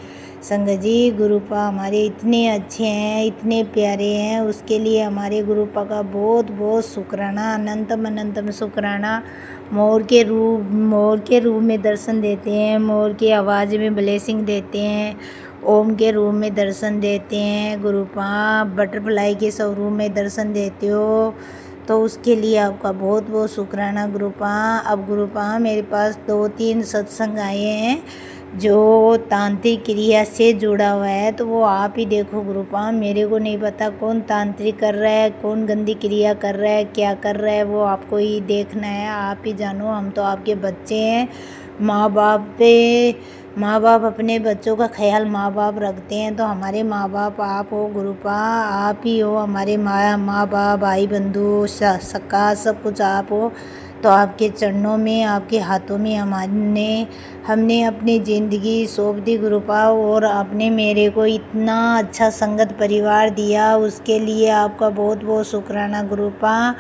Speaker 4: संगत जी, गुरुपा हमारे इतने अच्छे हैं, इतने प्यारे हैं, उसके लिए हमारे गुरुपा का बहुत बहुत शुक्राना, अनंतम अनंतम शुक्राना। मोर के रूप में दर्शन देते हैं, मोर की आवाज़ में ब्लेसिंग देते हैं, ओम के रूप में दर्शन देते हैं गुरुपा, बटरफ्लाई के स्वरूप में दर्शन देते हो, तो उसके लिए आपका बहुत बहुत शुक्राना गुरुपा। अब गुरुपा मेरे पास 2-3 सत्संग आए हैं जो तांत्रिक क्रिया से जुड़ा हुआ है, तो वो आप ही देखो गुरुपा। मेरे को नहीं पता कौन तांत्रिक कर रहा है, कौन गंदी क्रिया कर रहा है, क्या कर रहा है, वो आपको ही देखना है, आप ही जानो। हम तो आपके बच्चे हैं, माँ बाप अपने बच्चों का ख्याल माँ बाप रखते हैं, तो हमारे माँ बाप आप हो गुरुपा, आप ही हो हमारे माँ बाप, भाई बंधु सखा, सब कुछ आप हो। तो आपके चरणों में, आपके हाथों में हमने अपनी ज़िंदगी सौंप दी गुरुपा, और आपने मेरे को इतना अच्छा संगत परिवार दिया, उसके लिए आपका बहुत बहुत शुक्राना गुरुपा।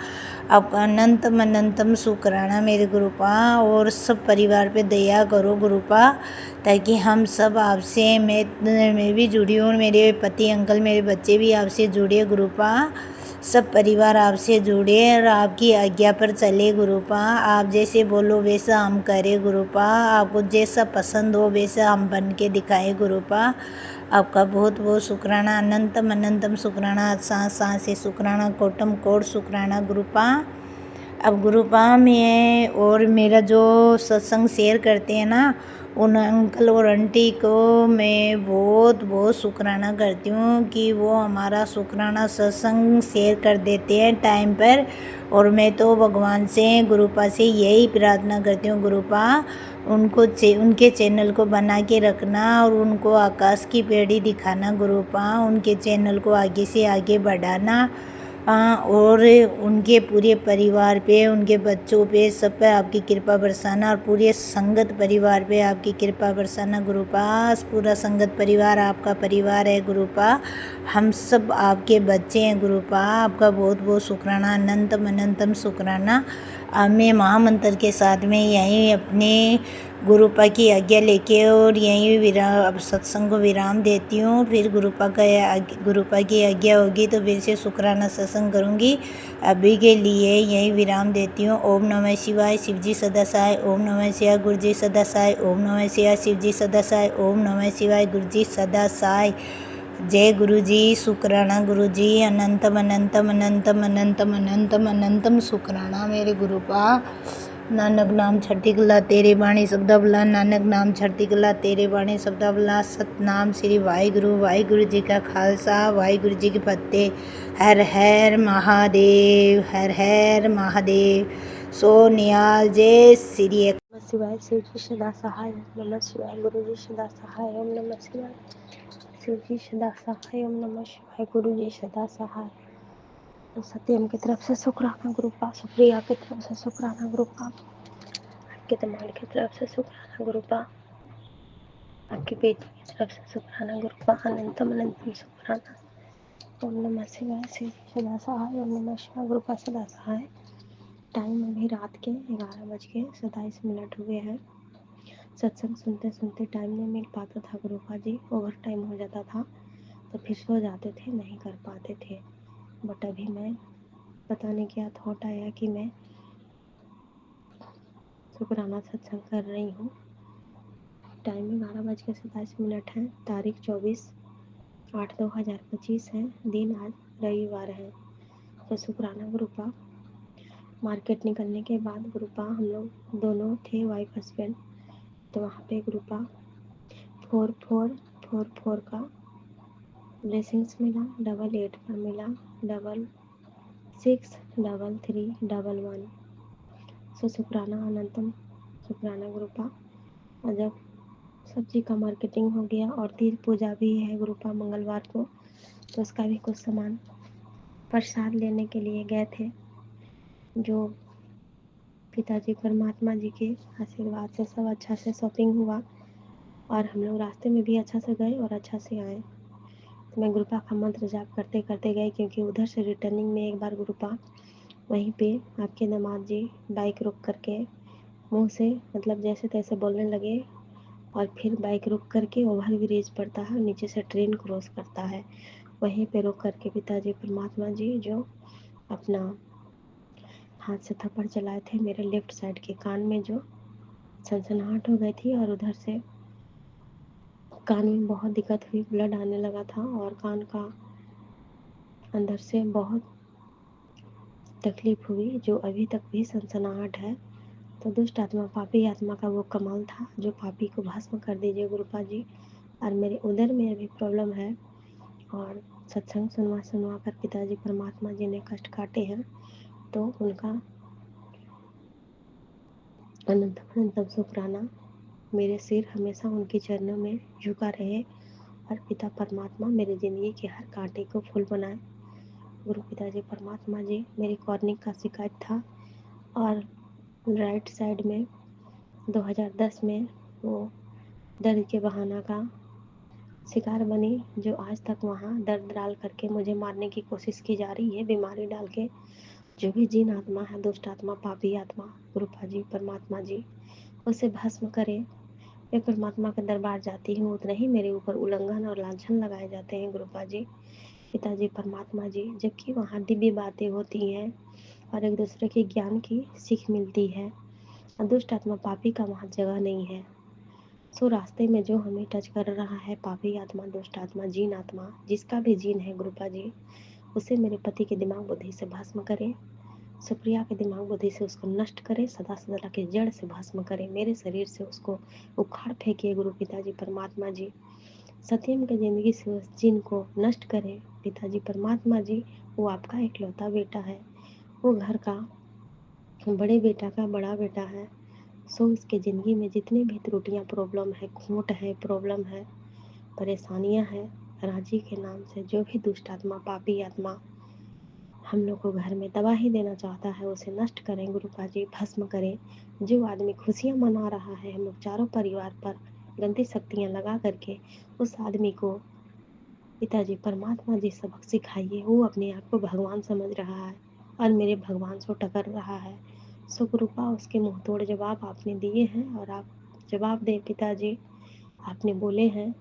Speaker 4: आपका अनंतम अनंतम शुक्राना मेरे गुरुपा, और सब परिवार पे दया करो गुरुपा, ताकि हम सब आपसे, मैं भी जुड़ी हूँ, मेरे पति अंकल, मेरे बच्चे भी आपसे जुड़े गुरुपा, सब परिवार आपसे जुड़े और आपकी आज्ञा पर चले गुरुपा। आप जैसे बोलो वैसा हम करें गुरुपा, आपको जैसा पसंद हो वैसा हम बन के दिखाएं गुरुपा। आपका बहुत बहुत शुक्राना, अनंतम अनंतम शुक्राना, सांस से शुक्राना, कोटम कोट शुक्राना गुरुपा। अब गुरुपा में और मेरा जो सत्संग शेयर करते हैं ना, उन अंकल और आंटी को मैं बहुत बहुत शुक्राना करती हूँ कि वो हमारा शुक्राना सत्संग शेयर कर देते हैं टाइम पर। और मैं तो भगवान से, गुरुपा से यही प्रार्थना करती हूँ गुरुपा, उनके चैनल को बना के रखना और उनको आकाश की पेड़ी दिखाना गुरुपा, उनके चैनल को आगे से आगे बढ़ाना, और उनके पूरे परिवार पे, उनके बच्चों पे, सब पे आपकी कृपा बरसाना, और पूरे संगत परिवार पे आपकी कृपा बरसाना गुरुपा। पूरा संगत परिवार आपका परिवार है गुरुपा, हम सब आपके बच्चे हैं गुरुपा। आपका बहुत बहुत शुक्राना, अनंतम अनंतम शुक्राना। मैं महामंत्र के साथ में यहीं अपने गुरुपा की आज्ञा लेके और यहीं अब सत्संग को विराम देती हूँ। फिर गुरुपा की आज्ञा होगी तो फिर से शुक्राना सत्संग करूँगी। अभी के लिए यहीं विराम देती हूँ। ओम नमः शिवाय, शिवजी सदा सहाय। ओम नमः शिवाय, गुरुजी सदा सहाय। ओम नमः शिवाय, शिवजी सदा सहाय। ओम नमः शिवाय, गुरुजी सदा सहाय। जय गुरुजी, शुक्राना गुरुजी, अनंतम अनंतम अनंतम अनंतम अनंतम अनंतम शुक्राना मेरे गुरुपा। नानक नाम छठी कला तेरे बाणी शब्दा बला, नानक नाम छठी कला तेरे बाणी शब्दा बला। सतनाम श्री वाहिगुरु जी का खालसा, वाहिगुरु जी की फतेह। हर हर महादेव, हर हर महादेव। सोनियाल जय श्री
Speaker 5: नमः शिवाय, शिव जी सदा सहाय। ओम नमः शिवाय, गुरु जी सदा सहाय। ओम नमः शिवाय, शिव जी सदा सहाय। ओम नमः शिवाय। गुरु जी सदा सहाय। तो सत्यम की तरफ से शुक्राना गुरुपा, सुप्रिया की तरफ से शुक्राना गुरुपा, आपके दिमाग की तरफ से शुक्राना गुरुपा, आपकी बेटी की तरफ से शुक्राना गुरुपा, अनंतम अनंतम शुक्राना। ओम नमः शिवाय। शिव जी सदा सहाय। ओम नमः शिवाय। गुरुपा सदा सहाय। टाइम अभी रात के 11:27 हुए हैं। सत्संग सुनते सुनते टाइम नहीं मिल पाता था गुरुपा जी, ओवर टाइम हो जाता था तो फिर सो जाते थे, नहीं कर पाते थे। बट अभी मैं पता नहीं क्या थॉट आया कि मैं शुक्राना सत्संग कर रही हूँ। टाइम 11:27 है। तारीख 24/8/2025 है। दिन आज रविवार है। तो शुक्राना गुरुपा मार्केट निकलने के बाद गुरुपा हम लोग दोनों थे वाइफ हस्बैंड। तो वहाँ पे गुरुपा 4444 का ब्लेसिंग्स मिला, 88 का मिला, 663311। सो शुक्राना अनंतम शुक्राना गुरुपा। और जब सब्जी का मार्केटिंग हो गया और तीज पूजा भी है गुरुपा मंगलवार को, तो उसका भी कुछ सामान प्रसाद लेने के लिए गए थे, जो पिताजी परमात्मा जी के आशीर्वाद से सब अच्छा से शॉपिंग हुआ और हम लोग रास्ते में भी अच्छा से गए और अच्छा से आए। तो मैं गुरुपा का मंत्र जाप करते करते गए, क्योंकि उधर से रिटर्निंग में एक बार गुरुपा वहीं पे आपके दामाद जी बाइक रोक करके मुंह से मतलब जैसे तैसे बोलने लगे, और फिर बाइक रोक करके ओवर ब्रिज पड़ता है, नीचे से ट्रेन क्रॉस करता है, वहीं पे रोक करके पिताजी परमात्मा जी जो अपना हाथ से थप्पड़ चलाए थे मेरे लेफ्ट साइड के कान में, जो सनसनाहट हो गई थी और उधर से कान में बहुत दिक्कत हुई, ब्लड आने लगा था और कान का अंदर से बहुत तकलीफ हुई, जो अभी तक भी सनसनाहट है। तो दुष्ट आत्मा पापी आत्मा का वो कमाल था, जो पापी को भस्म कर दीजिए गुरुपा जी। और मेरे उधर में अभी प्रॉब्लम है और सत्संग सुनवा सुनवा कर पिताजी परमात्मा जी ने कष्ट काटे हैं, तो उनका अनंत अनंतम शुक्राना। मेरे सिर हमेशा उनके चरणों में झुका रहे और पिता परमात्मा मेरे ज़िंदगी के हर कांटे को फूल बनाए। गुरु पिताजी परमात्मा जी, मेरी कॉर्निंग का शिकायत था और राइट साइड में 2010 में वो दर्द के बहाना का शिकार बनी, जो आज तक वहाँ दर्द डाल करके मुझे मारने की कोशिश की जा रही है, बीमारी डाल के। जो भी जिन आत्मा है, दुष्ट आत्मा, पापी आत्मा, गुरुपा जी परमात्मा जी उसे भस्म करे। मैं परमात्मा के दरबार जाती हूँ, उतना ही मेरे ऊपर उल्लंघन और लांछन लगाए जाते हैं गुरुपा जी पिताजी परमात्मा जी, जबकि वहाँ दिव्य बातें होती हैं और एक दूसरे के ज्ञान की सीख मिलती है। और दुष्ट आत्मा पापी का वहाँ जगह नहीं है। सो रास्ते में जो हमें टच कर रहा है, पापी आत्मा, दुष्ट आत्मा, जीन आत्मा, जिसका भी जीन है गुरुपा जी, उसे मेरे पति के दिमाग बुद्धि से भस्म करें, सुप्रिया के दिमाग बुद्धि से उसको नष्ट करे, सदा सदा के जड़ से भस्म करे, मेरे शरीर से उसको उखाड़ फेंकिए गुरु पिताजी परमात्मा जी। सत्यम के ज़िंदगी से उस जिन को नष्ट करें पिताजी परमात्मा जी। वो आपका इकलौता बेटा है, वो घर का बड़े बेटा का बड़ा बेटा है। सो उसके ज़िंदगी में जितनी भी त्रुटियाँ, प्रॉब्लम है, खोट है, प्रॉब्लम है, परेशानियाँ हैं, राजी के नाम से जो भी दुष्ट आत्मा, पापी आत्मा हम लोग को घर में तबाही देना चाहता है, उसे नष्ट करें गुरुपा जी, भस्म करें। जो आदमी खुशियाँ मना रहा है हम लोग चारों परिवार पर गंदी शक्तियाँ लगा करके, उस आदमी को पिताजी परमात्मा जी सबक सिखाइए। वो अपने आप को भगवान समझ रहा है और मेरे भगवान से टकर रहा है। सो गुरुपा उसके मुँह तोड़ जवाब आपने दिए हैं और आप जवाब दें पिताजी। आपने बोले हैं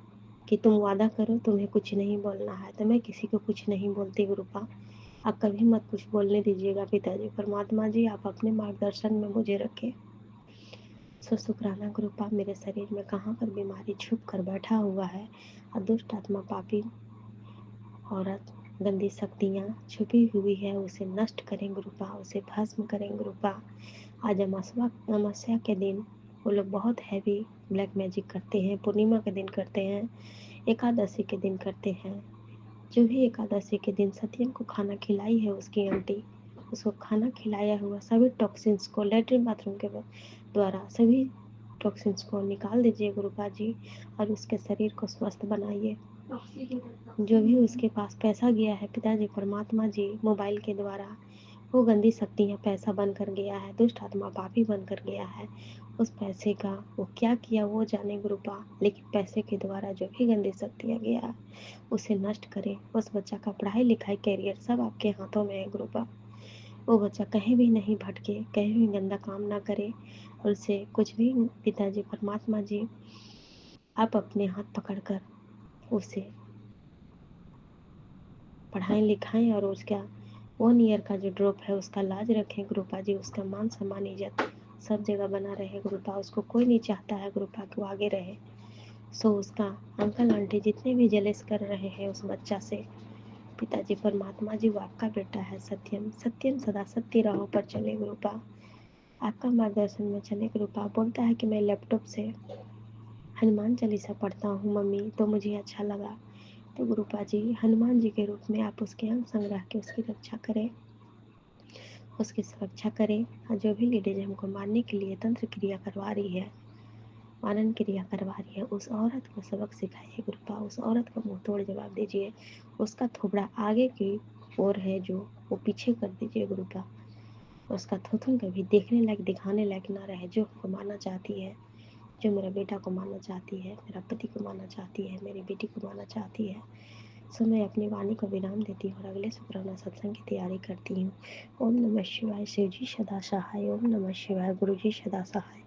Speaker 5: कि तुम वादा करो तुम्हें कुछ नहीं बोलना है, तो मैं किसी को कुछ नहीं बोलती गुरुपा। आप कभी मत कुछ बोलने दीजिएगा पिताजी परमात्मा जी, आप अपने मार्गदर्शन में मुझे रखें। सो शुक्राना गुरुपा, मेरे शरीर में कहाँ पर बीमारी छुप कर बैठा हुआ है और दुष्ट आत्मा, पापी औरत, गंदी शक्तियाँ छुपी हुई है, उसे नष्ट करें गुरुपा, उसे भस्म करें गुरुपा। आज अमावस्या के दिन वो लोग बहुत हैवी ब्लैक मैजिक करते हैं, पूर्णिमा के दिन करते हैं, एकादशी के दिन करते हैं। जो भी एकादशी के दिन सत्यम को खाना खिलाई है उसकी आंटी, उसको खाना खिलाया हुआ सभी टॉक्सिन्स को लेटरिन बाथरूम के द्वारा सभी टॉक्सिन्स को निकाल दीजिए गुरुपा जी और उसके शरीर को स्वस्थ बनाइए। जो भी उसके पास पैसा गया है पिताजी परमात्मा जी मोबाइल के द्वारा, वो गंदी शक्तियाँ पैसा बनकर गया है, दुष्ट आत्मा पापी बनकर गया है। उस पैसे का वो क्या किया वो जाने गुरुपा, लेकिन पैसे के द्वारा जो भी गंदी शक्तियाँ गया है उसे नष्ट करे। उस बच्चा का पढ़ाई लिखाई कैरियर सब आपके हाथों में है गुरुपा। वो बच्चा कहीं भी नहीं भटके, कहीं भी गंदा काम ना करे, और उसे कुछ भी पिताजी परमात्मा जी आप अपने हाथ पकड़कर उसे पढ़ाएं लिखाएं, और उसका 1 ईयर का जो ड्रॉप है उसका लाज रखें गुरुपा जी। उसका मान सम्मान इज्जत सब जगह बना रहे गुरुपा। उसको कोई नहीं चाहता है गुरुपा कि वो आगे रहे। सो उसका अंकल आंटी जितने भी जेलस कर रहे हैं उस बच्चा से, पिताजी परमात्मा जी वो आपका बेटा है। सत्यम सत्यम सदा सत्य राह पर चले गुरुपा, आपका मार्गदर्शन में चले गुरुपा। बोलता है कि मैं लैपटॉप से हनुमान चालीसा पढ़ता हूँ मम्मी, तो मुझे अच्छा लगा। तो गुरुपा जी हनुमान जी के रूप में आप उसके अंग संग्रह के उसकी रक्षा करें, उसकी सुरक्षा करें। और जो भी लेडीज हमको मारने के लिए तंत्र क्रिया करवा रही है, मानन क्रिया करवा रही है, उस औरत को सबक सिखाइए गुरुपा। उस औरत को मुंह तोड़ जवाब दीजिए। उसका थोबड़ा आगे की ओर है जो वो पीछे कर दीजिए गुरुपा। उसका थूथन कभी देखने लायक दिखाने लायक ना रहे। जो हमको मारना चाहती है, जो मेरा बेटा को मारना चाहती है, मेरा पति को मारना चाहती है, मेरी बेटी को मारना चाहती है, सो मैं अपनी वाणी को विराम देती हूँ और अगले शुक्राना सत्संग की तैयारी करती हूँ। ओम नमः शिवाय। शिव जी सदा सहाय। ओम नमः शिवाय। गुरु जी सदा सहाय।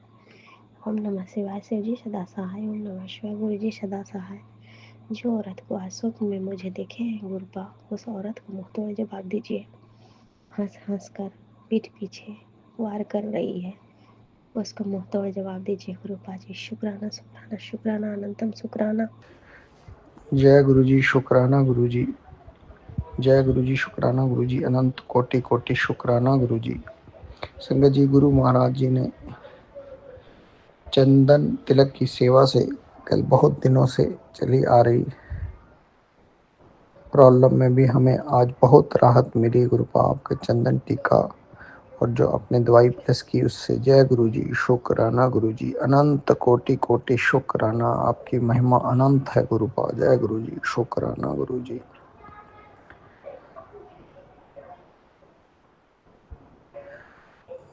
Speaker 5: ओम नमः शिवाय। शिव जी सदा सहाय। ओम नमः शिवाय। गुरु जी सदा सहाय। जो औरत को आज स्वप्न में मुझे देखे हैं गुरुपा, उस औरत को मुँह तोड़ जवाब दीजिए। हंस हंस कर पीठ पीछे वार कर रही है, उसको मुँह तोड़ जवाब दीजिए गुरुपा जी। शुक्राना शुक्राना शुक्राना अनंतम शुक्राना।
Speaker 6: जय गुरु जी, शुक्राना गुरु जी। जय गुरु जी, शुक्राना गुरु जी। अनंत कोटि कोटि शुक्राना गुरु जी। संगत जी, गुरु महाराज जी ने चंदन तिलक की सेवा से कल बहुत दिनों से चली आ रही प्रॉब्लम में भी हमें आज बहुत राहत मिली गुरुपा आपके चंदन टीका और जो अपने दवाई प्लस की उससे। जय गुरु जी, शुक्राना गुरु जी। अनंत कोटि कोटि शुक्राना, आपकी महिमा अनंत है गुरुपा। जय गुरु जी, शुक्राना गुरु जी।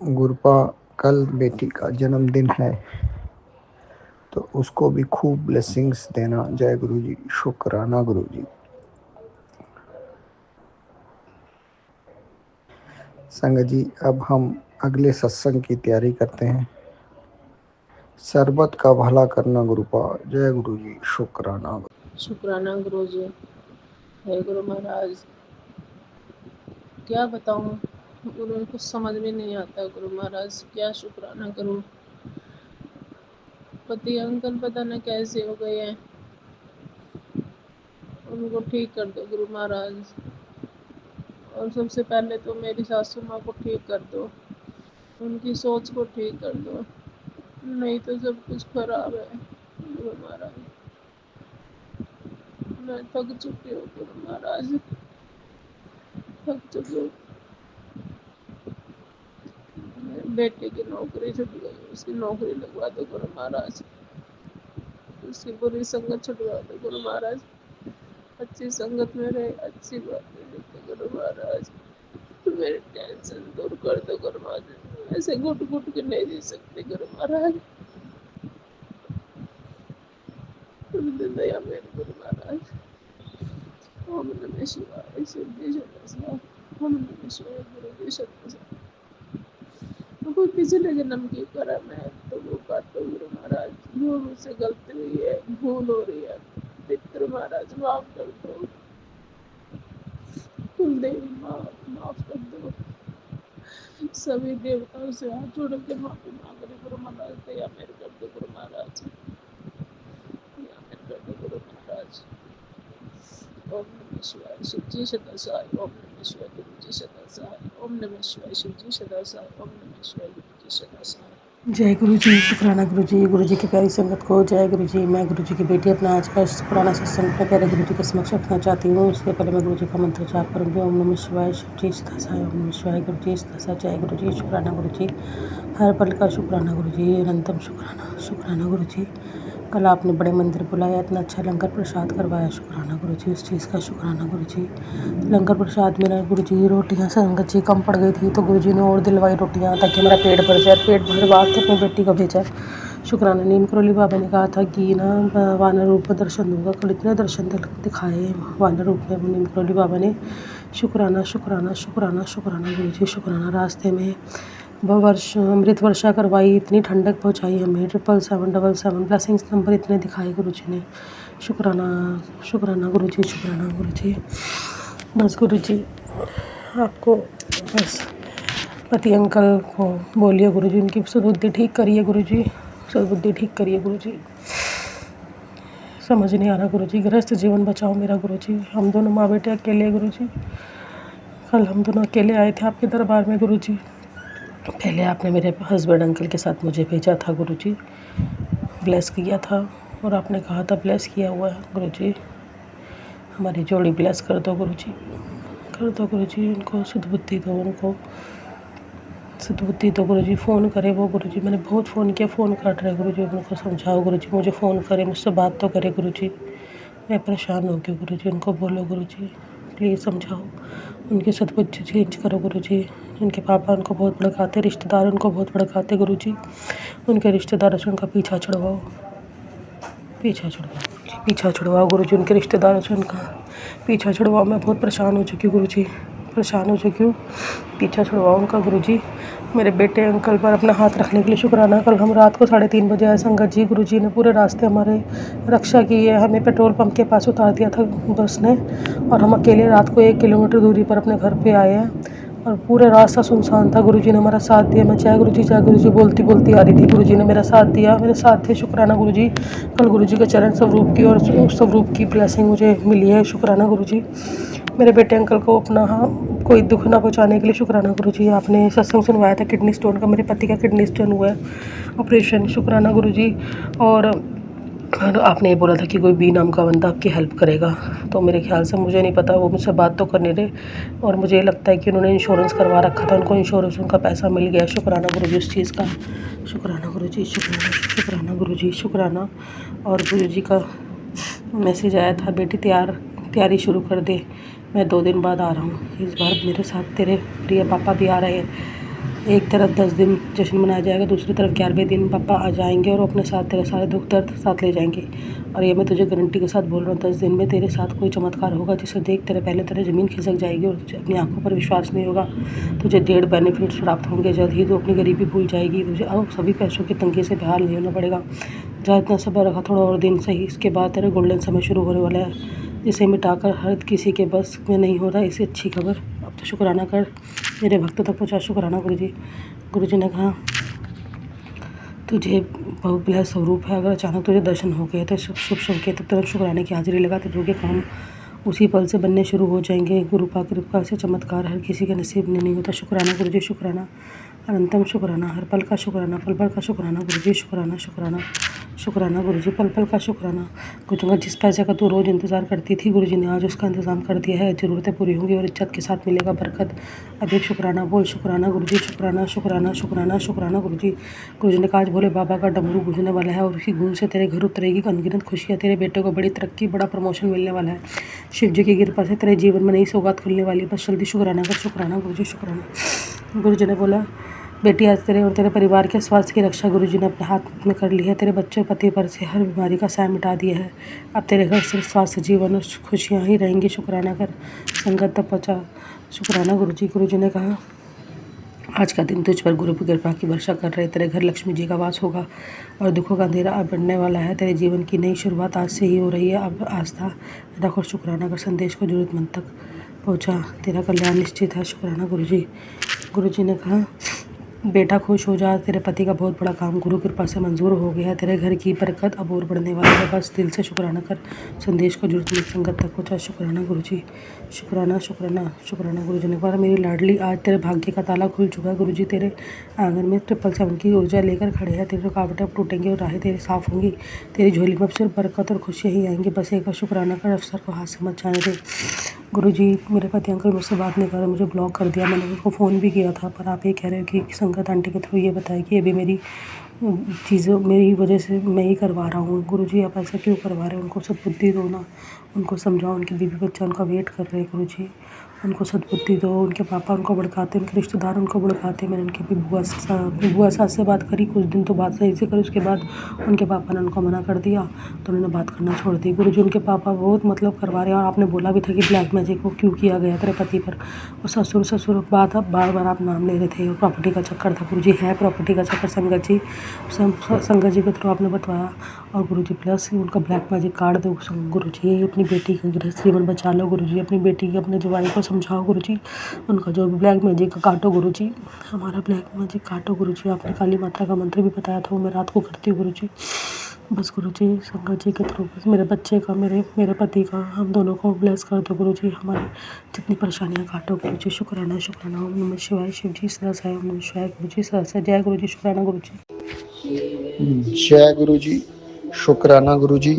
Speaker 6: गुरुपा कल बेटी का जन्मदिन है तो उसको भी खूब ब्लेसिंग्स देना। जय गुरु जी, शुक्राना गुरु जी। संगत जी, अब हम अगले सत्संग की तैयारी करते हैं। सरबत का भला करना गुरुपा। जय गुरु जी, शुक्राना।
Speaker 7: शुक्राना गुरु जी। हे गुरु महाराज, क्या बताऊं, गुरु कुछ समझ में नहीं आता गुरु महाराज, क्या शुक्राना करूं। पति अंकल पता न कैसे हो गए हैं, उनको ठीक कर दो गुरु महाराज। और सबसे पहले तो मेरी सासू माँ को ठीक कर दो, उनकी सोच को ठीक कर दो, नहीं तो सब कुछ खराब है गुरु महाराज। मैं थक चुकी हूँ गुरु महाराज, थक चुकी हूँ। बेटे की नौकरी छूट गई, उसकी नौकरी लगवा दो गुरु महाराज। उसकी बुरी संगत छुटवा दो गुरु महाराज, अच्छी संगत में रहे, अच्छी बातें लिखे गुरु महाराज। तो मेरी टेंशन दूर कर दो गुरु महाराज, ऐसे घुट घुट के नहीं जी सकते गुरु महाराज। दया मेरे गुरु महाराज। ओम नमः शिवाय। शिव जी शतसहस्र। ओम नमः शिवाय। गुरु जी शतसहस्र। कोई पिछले जन्म की कर्म है तो वो काटो गुरु महाराज, जो मुझसे गलती हुई है, भूल हो रही है, पितृ महाराज माफ कर दो, कुलदेवी माफ कर दो। सभी देवताओं से हाथ जोड़ के माफी मांग रहे गुरु महाराज, दया मेरे कर दो गुरु महाराज, दया मेरे कर दो गुरु महाराज। ओम नमः शिवाय। शिव जी सदा सहाय। ओम नमः शिवाय। गुरु जी सदा सहाय। ओम नमः शिवाय। शिव जी सदा सहाय। ओम नमः शिवाय। गुरु जी सदा सहाय।
Speaker 8: जय गुरु जी, शुक्राना गुरु जी की प्यारी संगत को जय गुरु जी। मैं गुरु जी की बेटी अपना आज का शुक्राना सत्संग अपने प्यारे गुरु जी के समक्ष रखना चाहती हूँ। उससे पहले मैं गुरु जी का मंत्र जाप करूँगी। ओम नमः शिवाय। शिव जी सदा सहाय। ओम नमः शिवाय। गुरु जी सदा सहाय। जय गुरु जी, शुक्राना गुरु जी। हर पल का शुक्राना गुरु जी, अनंतम शुक्राना। शुक्राना गुरु जी। कल आपने बड़े मंदिर बुलाया, इतना अच्छा लंगर प्रसाद करवाया, शुक्राना गुरुजी उस चीज़ का, शुक्राना गुरुजी। लंगर प्रसाद मेरा गुरुजी, रोटियां संगत जी कम पड़ गई थी तो गुरुजी ने और दिलवाई रोटियां ताकि मेरा पेट भर जाए। पेट भर बात तो अपनी बेटी को भेजा, शुक्राना। नीम करोली बाबा ने कहा था कि ना वानर रूप में दर्शन दूंगा, कल इतने दर्शन दिखाए वानर रूप में नीम करोली बाबा ने, शुक्राना शुक्राना शुक्राना शुक्राना गुरुजी, शुक्राना। रास्ते में अमृत वर्षा करवाई, इतनी ठंडक पहुंचाई हमें, 77777 ब्लेसिंग्स नंबर इतने दिखाए गुरुजी ने, शुक्राना शुक्राना गुरुजी, शुक्राना गुरुजी। बस गुरुजी आपको बस पति अंकल को बोलिए गुरुजी, उनकी सद्बुद्धि ठीक करिए गुरुजी, सद्बुद्धि ठीक करिए गुरुजी। समझ नहीं आ रहा गुरुजी, गृहस्थ जीवन बचाओ मेरा गुरुजी। हम दोनों माँ बेटे अकेले गुरुजी, कल हम दोनों अकेले आए थे आपके दरबार में गुरुजी। पहले आपने मेरे हस्बैंड अंकल के साथ मुझे भेजा था गुरुजी, ब्लेस किया था और आपने कहा था ब्लेस किया हुआ है गुरुजी, हमारी जोड़ी ब्लेस कर दो गुरुजी, कर दो गुरुजी। उनको सद्बुद्धि दो, उनको सद्बुद्धि दो गुरुजी। फ़ोन करे वो गुरुजी, मैंने बहुत फ़ोन किया, फ़ोन काट रहे गुरुजी। उनको समझाओ गुरुजी, मुझे फ़ोन करे, मुझसे बात तो करे गुरुजी, मैं परेशान हो गई गुरुजी। उनको बोलो गुरुजी, प्लीज़ समझाओ, उनकी सद्बुद्धि चेंज करो गुरुजी। उनके पापा उनको बहुत भड़काते, रिश्तेदार उनको बहुत भड़काते गुरुजी, उनके रिश्तेदारों से उनका पीछा छुड़वाओ, पीछा छुड़वाओ, पीछा छुड़वाओ गुरुजी, उनके रिश्तेदारों से उनका पीछा छुड़वाओ। मैं बहुत परेशान हो चुकी हूँ गुरुजी, परेशान हो चुकी हूँ, पीछा छुड़वाओ उनका गुरुजी। मेरे बेटे अंकल पर अपना हाथ रखने के लिए शुक्राना। कल हम रात को 3:30 बजे आए संगत जी, गुरुजी ने पूरे रास्ते हमारे रक्षा की है, हमें पेट्रोल पंप के पास उतार दिया था बस ने, और हम अकेले रात को 1 किलोमीटर दूरी पर अपने घर पे आए हैं और पूरे रास्ता सुनसान था। गुरुजी ने हमारा साथ दिया, मैं जय गुरुजी बोलती बोलती आ रही थी, गुरुजी ने मेरा साथ दिया, मेरे साथ थे, शुक्राना गुरुजी। कल गुरुजी के चरण स्वरूप की और स्वरूप की ब्लेसिंग मुझे मिली है, शुक्राना गुरुजी। मेरे बेटे अंकल को अपना कोई दुख ना पहुंचाने के लिए शुक्राना गुरुजी। आपने सत्संग सुनवाया था किडनी स्टोन का, मेरे पति का किडनी स्टोन हुआ है ऑपरेशन, शुक्राना गुरुजी। और आपने ये बोला था कि कोई बी नाम का बंदा आपकी हेल्प करेगा, तो मेरे ख्याल से, मुझे नहीं पता, वो मुझसे बात तो करने रहे, और मुझे लगता है कि उन्होंने इंश्योरेंस करवा रखा था, उनको इंश्योरेंस उनका पैसा मिल गया, शुक्राना गुरुजी उस चीज़ का, शुक्राना गुरुजी, शुक्राना शुक्राना गुरुजी, शुक्राना। और गुरुजी का मैसेज आया था, बेटी तैयारी शुरू कर दे, मैं 2 दिन बाद आ रहा हूँ, इस बार मेरे साथ तेरे प्रिय पापा भी आ रहे हैं। एक तरफ 10 दिन जश्न मनाया जाएगा, दूसरी तरफ 11वें दिन पापा आ जाएंगे और अपने साथ तेरे सारे दुख दर्द साथ ले जाएंगे। और ये मैं तुझे गारंटी के साथ बोल रहा हूँ, 10 दिन में तेरे साथ कोई चमत्कार होगा जिसे देख तेरे ज़मीन खिसक जाएगी और तुझे अपनी आंखों पर विश्वास नहीं होगा। तुझे 1.5 बेनिफिट्स प्राप्त होंगे, जल्द ही तू अपनी गरीबी भूल जाएगी, तुझे अब सभी पैसों की तंगी से बेहाल नहीं होना पड़ेगा। जहाँ इतना सब्र रखा, थोड़ा और दिन सही, इसके बाद तेरा गोल्डन समय शुरू होने वाला है, जिसे मिटाकर हर किसी के बस में नहीं हो रहा। इससे अच्छी खबर अब तो शुक्राना कर, मेरे भक्त तक पहुँचा, शुक्राना गुरुजी। गुरुजी ने कहा तुझे बहुत ब्लेस स्वरूप है, अगर अचानक तुझे दर्शन हो गए तो शुभ संकेत, तुरंत शुक्राने की हाजिरी लगा, तेरे के काम उसी पल से बनने शुरू हो जाएंगे। गुरु पाक कृपा से चमत्कार हर किसी के नसीब में नहीं होता, शुक्राना गुरुजी, शुक्राना, अनंतम शुक्राना, हर पल का शुक्राना, पल पल का शुक्राना गुरुजी, शुक्राना शुक्राना शुक्राना गुरुजी, पल पल का शुक्राना। गुरुजी, जिस पैसे का तू रोज़ इंतज़ार करती थी, गुरुजी ने आज उसका इंतज़ाम कर दिया है, ज़रूरतें पूरी होंगी और इज्जत के साथ मिलेगा बरकत। अधिक शुक्राना बोल, शुक्राना गुरुजी, शुक्राना शुक्राना शुक्राना शुक्राना गुरुजी। गुरुजी ने कहा आज भोले बाबा का डमरू गूंजने वाला है और उसी गूंज से तेरे घर उतरेगी अनगिनत खुशियाँ, तेरे बेटे को बड़ी तरक्की, बड़ा प्रमोशन मिलने वाला है। शिव जी की कृपा से तेरे जीवन में नई सौगात खुलने वाली है, बस जल्दी शुक्राना कर, शुक्राना गुरुजी, शुक्राना। गुरुजी ने बोला बेटी, आज तेरे और तेरे परिवार के स्वास्थ्य की रक्षा गुरुजी ने अपने हाथ में कर ली है, तेरे बच्चे पति पर से हर बीमारी का साया मिटा दिया है, अब तेरे घर सिर्फ स्वास्थ्य, जीवन और खुशियाँ ही रहेंगी, शुक्राना कर, संगत तक पहुँचा, शुक्राना गुरुजी। गुरुजी ने कहा आज का दिन तुझ पर गुरु की कृपा की वर्षा कर रहे, तेरे घर लक्ष्मी जी का वास होगा और दुखों का अंधेरा अब बढ़ने वाला है, तेरे जीवन की नई शुरुआत आज से ही हो रही है, अब आस्था रखो, शुक्राना कर, संदेश को जरूरतमंद तक पहुँचा, तेरा कल्याण निश्चित है, शुक्राना गुरुजी। गुरुजी ने कहा बेटा खुश हो जा, तेरे पति का बहुत बड़ा काम गुरु कृपा से मंजूर हो गया, तेरे घर की बरकत अब और बढ़ने वाली है, बस दिल से शुक्राना कर, संदेश को जरूरतमंद संगत तक पहुँचा, शुक्राना गुरुजी, शुक्राना शुक्राना शुक्राना। गुरुजी ने कहा मेरी लाडली, आज तेरे भाग्य का ताला खुल चुका है, गुरुजी तेरे आंगन में 777 की ऊर्जा लेकर खड़े हैं, तेरी रुकावटें अब टूटेंगी और राहें तेरी साफ होंगी, तेरी झोली में अब सिर्फ बरकत और खुशियाँ ही आएंगी, बस एक बार शुक्राना कर, अवसर को हाथ से मत जाने दे। गुरुजी, मेरे पति अंकल मुझसे बात नहीं कर रहे, मुझे ब्लॉक कर दिया, मैंने उनको फ़ोन भी किया था, पर आप ये कह रहे हो कि संगत आंटी के थ्रू ये बताया कि अभी मेरी चीज़ों मेरी वजह से मैं ही करवा रहा हूँ। गुरुजी आप ऐसा क्यों करवा रहे हैं? उनको सद्बुद्धि दो ना, उनको समझाओ। उनके बीवी बच्चा उनका वेट कर रहे हैं गुरुजी, उनको सद्बुद्धि दो। उनके पापा उनको भड़काते, उनके रिश्तेदार उनको भड़काते। मैंने उनकी बुआ सास से बात करी, कुछ दिन तो बात सही से करी, उसके बाद उनके पापा ने उनको मना कर दिया तो उन्होंने बात करना छोड़ दी। गुरुजी उनके पापा बहुत मतलब करवा रहे हैं, और आपने बोला भी था कि ब्लैक मैजिक को क्यों किया गया तेरे पति पर। और ससुर बात अब बार बार आप नाम ले रहे थे, प्रॉपर्टी का चक्कर था गुरुजी, है प्रॉपर्टी का चक्कर। संगत जी के थ्रू आपने बतवाया। और गुरुजी प्लस उनका ब्लैक मैजिक कार्ड दो गुरुजी, अपनी बेटी का गृहस्थ जीवन बचा लो गुरुजी, अपनी बेटी की अपने जवाई को समझाओ गुरुजी, उनका जो भी ब्लैक मैजिक का काटो गुरुजी, हमारा ब्लैक मैजिक काटो गुरुजी। आपने काली माता का मंत्र भी बताया था, वो मैं रात को करती हूँ गुरुजी। बस गुरुजी संगत जी के थ्रू बस मेरे बच्चे का, मेरे पति का, हम दोनों को ब्लेस कर दो गुरुजी। हमारी जितनी परेशानियाँ काटो गुरुजी। शुक्राना शुक्राना। ओम नमः शिवाय। शिव जी सदा साई। ओम नमः शिवाय। गुरुजी सदा साई। जय गुरुजी। शुक्राना गुरुजी।
Speaker 6: जय गुरुजी, शुक्राना गुरुजी।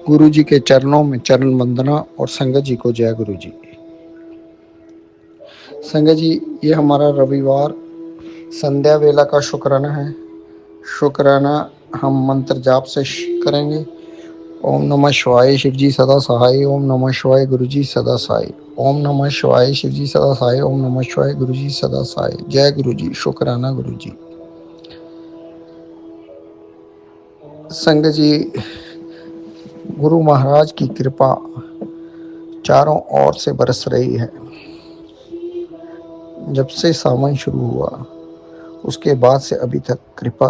Speaker 6: गुरुजी के चरणों में चरण वंदना और संगत जी को जय गुरुजी। संगत जी, ये हमारा रविवार संध्या वेला का शुक्राना है। शुक्राना हम मंत्र जाप से करेंगे। ओम नमः शिवाय शिव जी सदा सहाय। ओम नमः शिवाय गुरुजी सदा साई। ओम नमः शिवाय शिव जी सदा सहाय। ओम नमः शिवाय गुरुजी सदा साई। जय गुरुजी। शुक्राना गुरुजी। संगत जी, गुरु महाराज की कृपा चारों ओर से बरस रही है। जब से सावन शुरू हुआ उसके बाद से अभी तक कृपा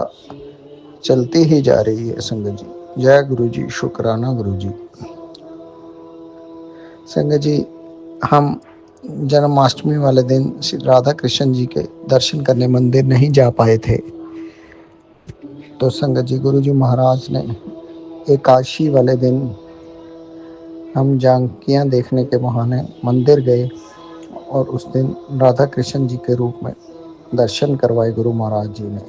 Speaker 6: चलती ही जा रही है संगत जी। जय गुरुजी। शुक्राना गुरुजी। संगत जी, हम जन्माष्टमी वाले दिन श्री राधा कृष्ण जी के दर्शन करने मंदिर नहीं जा पाए थे, तो संगत जी गुरुजी महाराज ने एकादशी वाले दिन हम झांकियाँ देखने के बहाने मंदिर गए और उस दिन राधा कृष्ण जी के रूप में दर्शन करवाए गुरु महाराज जी ने।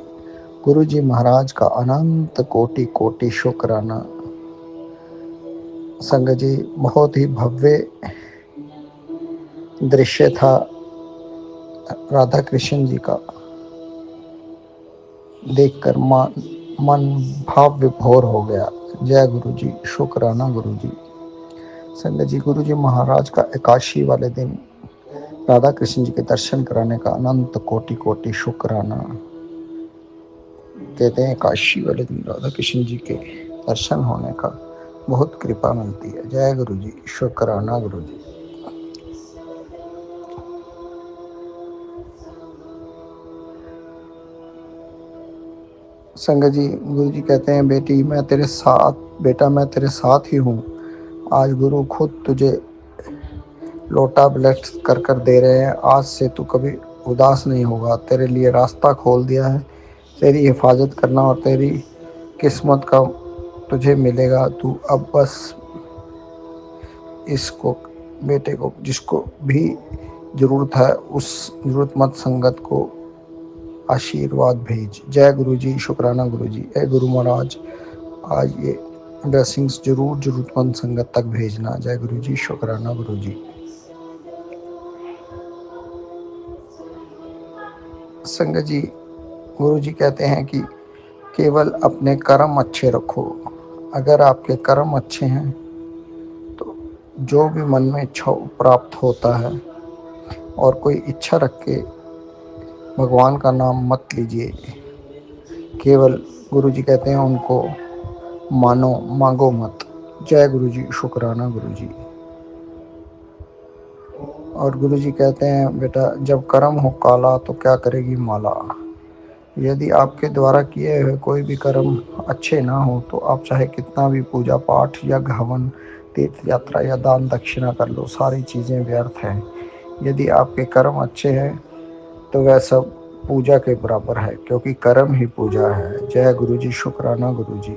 Speaker 6: गुरु जी महाराज का अनंत कोटि कोटि शुक्राना। संगत जी, बहुत ही भव्य दृश्य था राधा कृष्ण जी का, देखकर मन भाव विभोर हो गया। जय गुरु जी। शुक्राना गुरु जी। संगत जी, गुरु जी महाराज का एकादशी वाले दिन राधा कृष्ण जी के दर्शन कराने का अनंत कोटि कोटि शुक्राना। कहते हैं एकादशी वाले दिन राधा कृष्ण जी के दर्शन होने का बहुत कृपा मिलती है। जय गुरु जी। शुक्राना गुरु जी। संगत जी, गुरु जी कहते हैं बेटी मैं तेरे साथ, बेटा मैं तेरे साथ ही हूँ। आज गुरु खुद तुझे लोटा ब्लेस कर कर दे रहे हैं। आज से तू कभी उदास नहीं होगा। तेरे लिए रास्ता खोल दिया है। तेरी हिफाजत करना और तेरी किस्मत का तुझे मिलेगा। तू अब बस इसको, बेटे को, जिसको भी ज़रूरत है उस ज़रूरतमंद संगत को आशीर्वाद भेज। जय गुरु जी। शुक्राना गुरु जी। ए गुरु महाराज, आज ये ब्लेसिंग्स जरूर ज़रूरतमंद संगत तक भेजना। जय गुरु जी। शुक्राना गुरु जी। संगत जी, गुरु जी कहते हैं कि केवल अपने कर्म अच्छे रखो। अगर आपके कर्म अच्छे हैं तो जो भी मन में इच्छा प्राप्त होता है। और कोई इच्छा रख के भगवान का नाम मत लीजिए, केवल गुरु जी कहते हैं उनको मानो, मांगो मत। जय गुरु जी। शुक्राना गुरु जी। और गुरु जी कहते हैं बेटा जब कर्म हो काला तो क्या करेगी माला। यदि आपके द्वारा किए हुए कोई भी कर्म अच्छे ना हो तो आप चाहे कितना भी पूजा पाठ या हवन, तीर्थ यात्रा या दान दक्षिणा कर लो, सारी चीज़ें व्यर्थ हैं। यदि आपके कर्म अच्छे हैं तो वह सब पूजा के बराबर है, क्योंकि कर्म ही पूजा है। जय गुरु जी। शुक्राना गुरु जी।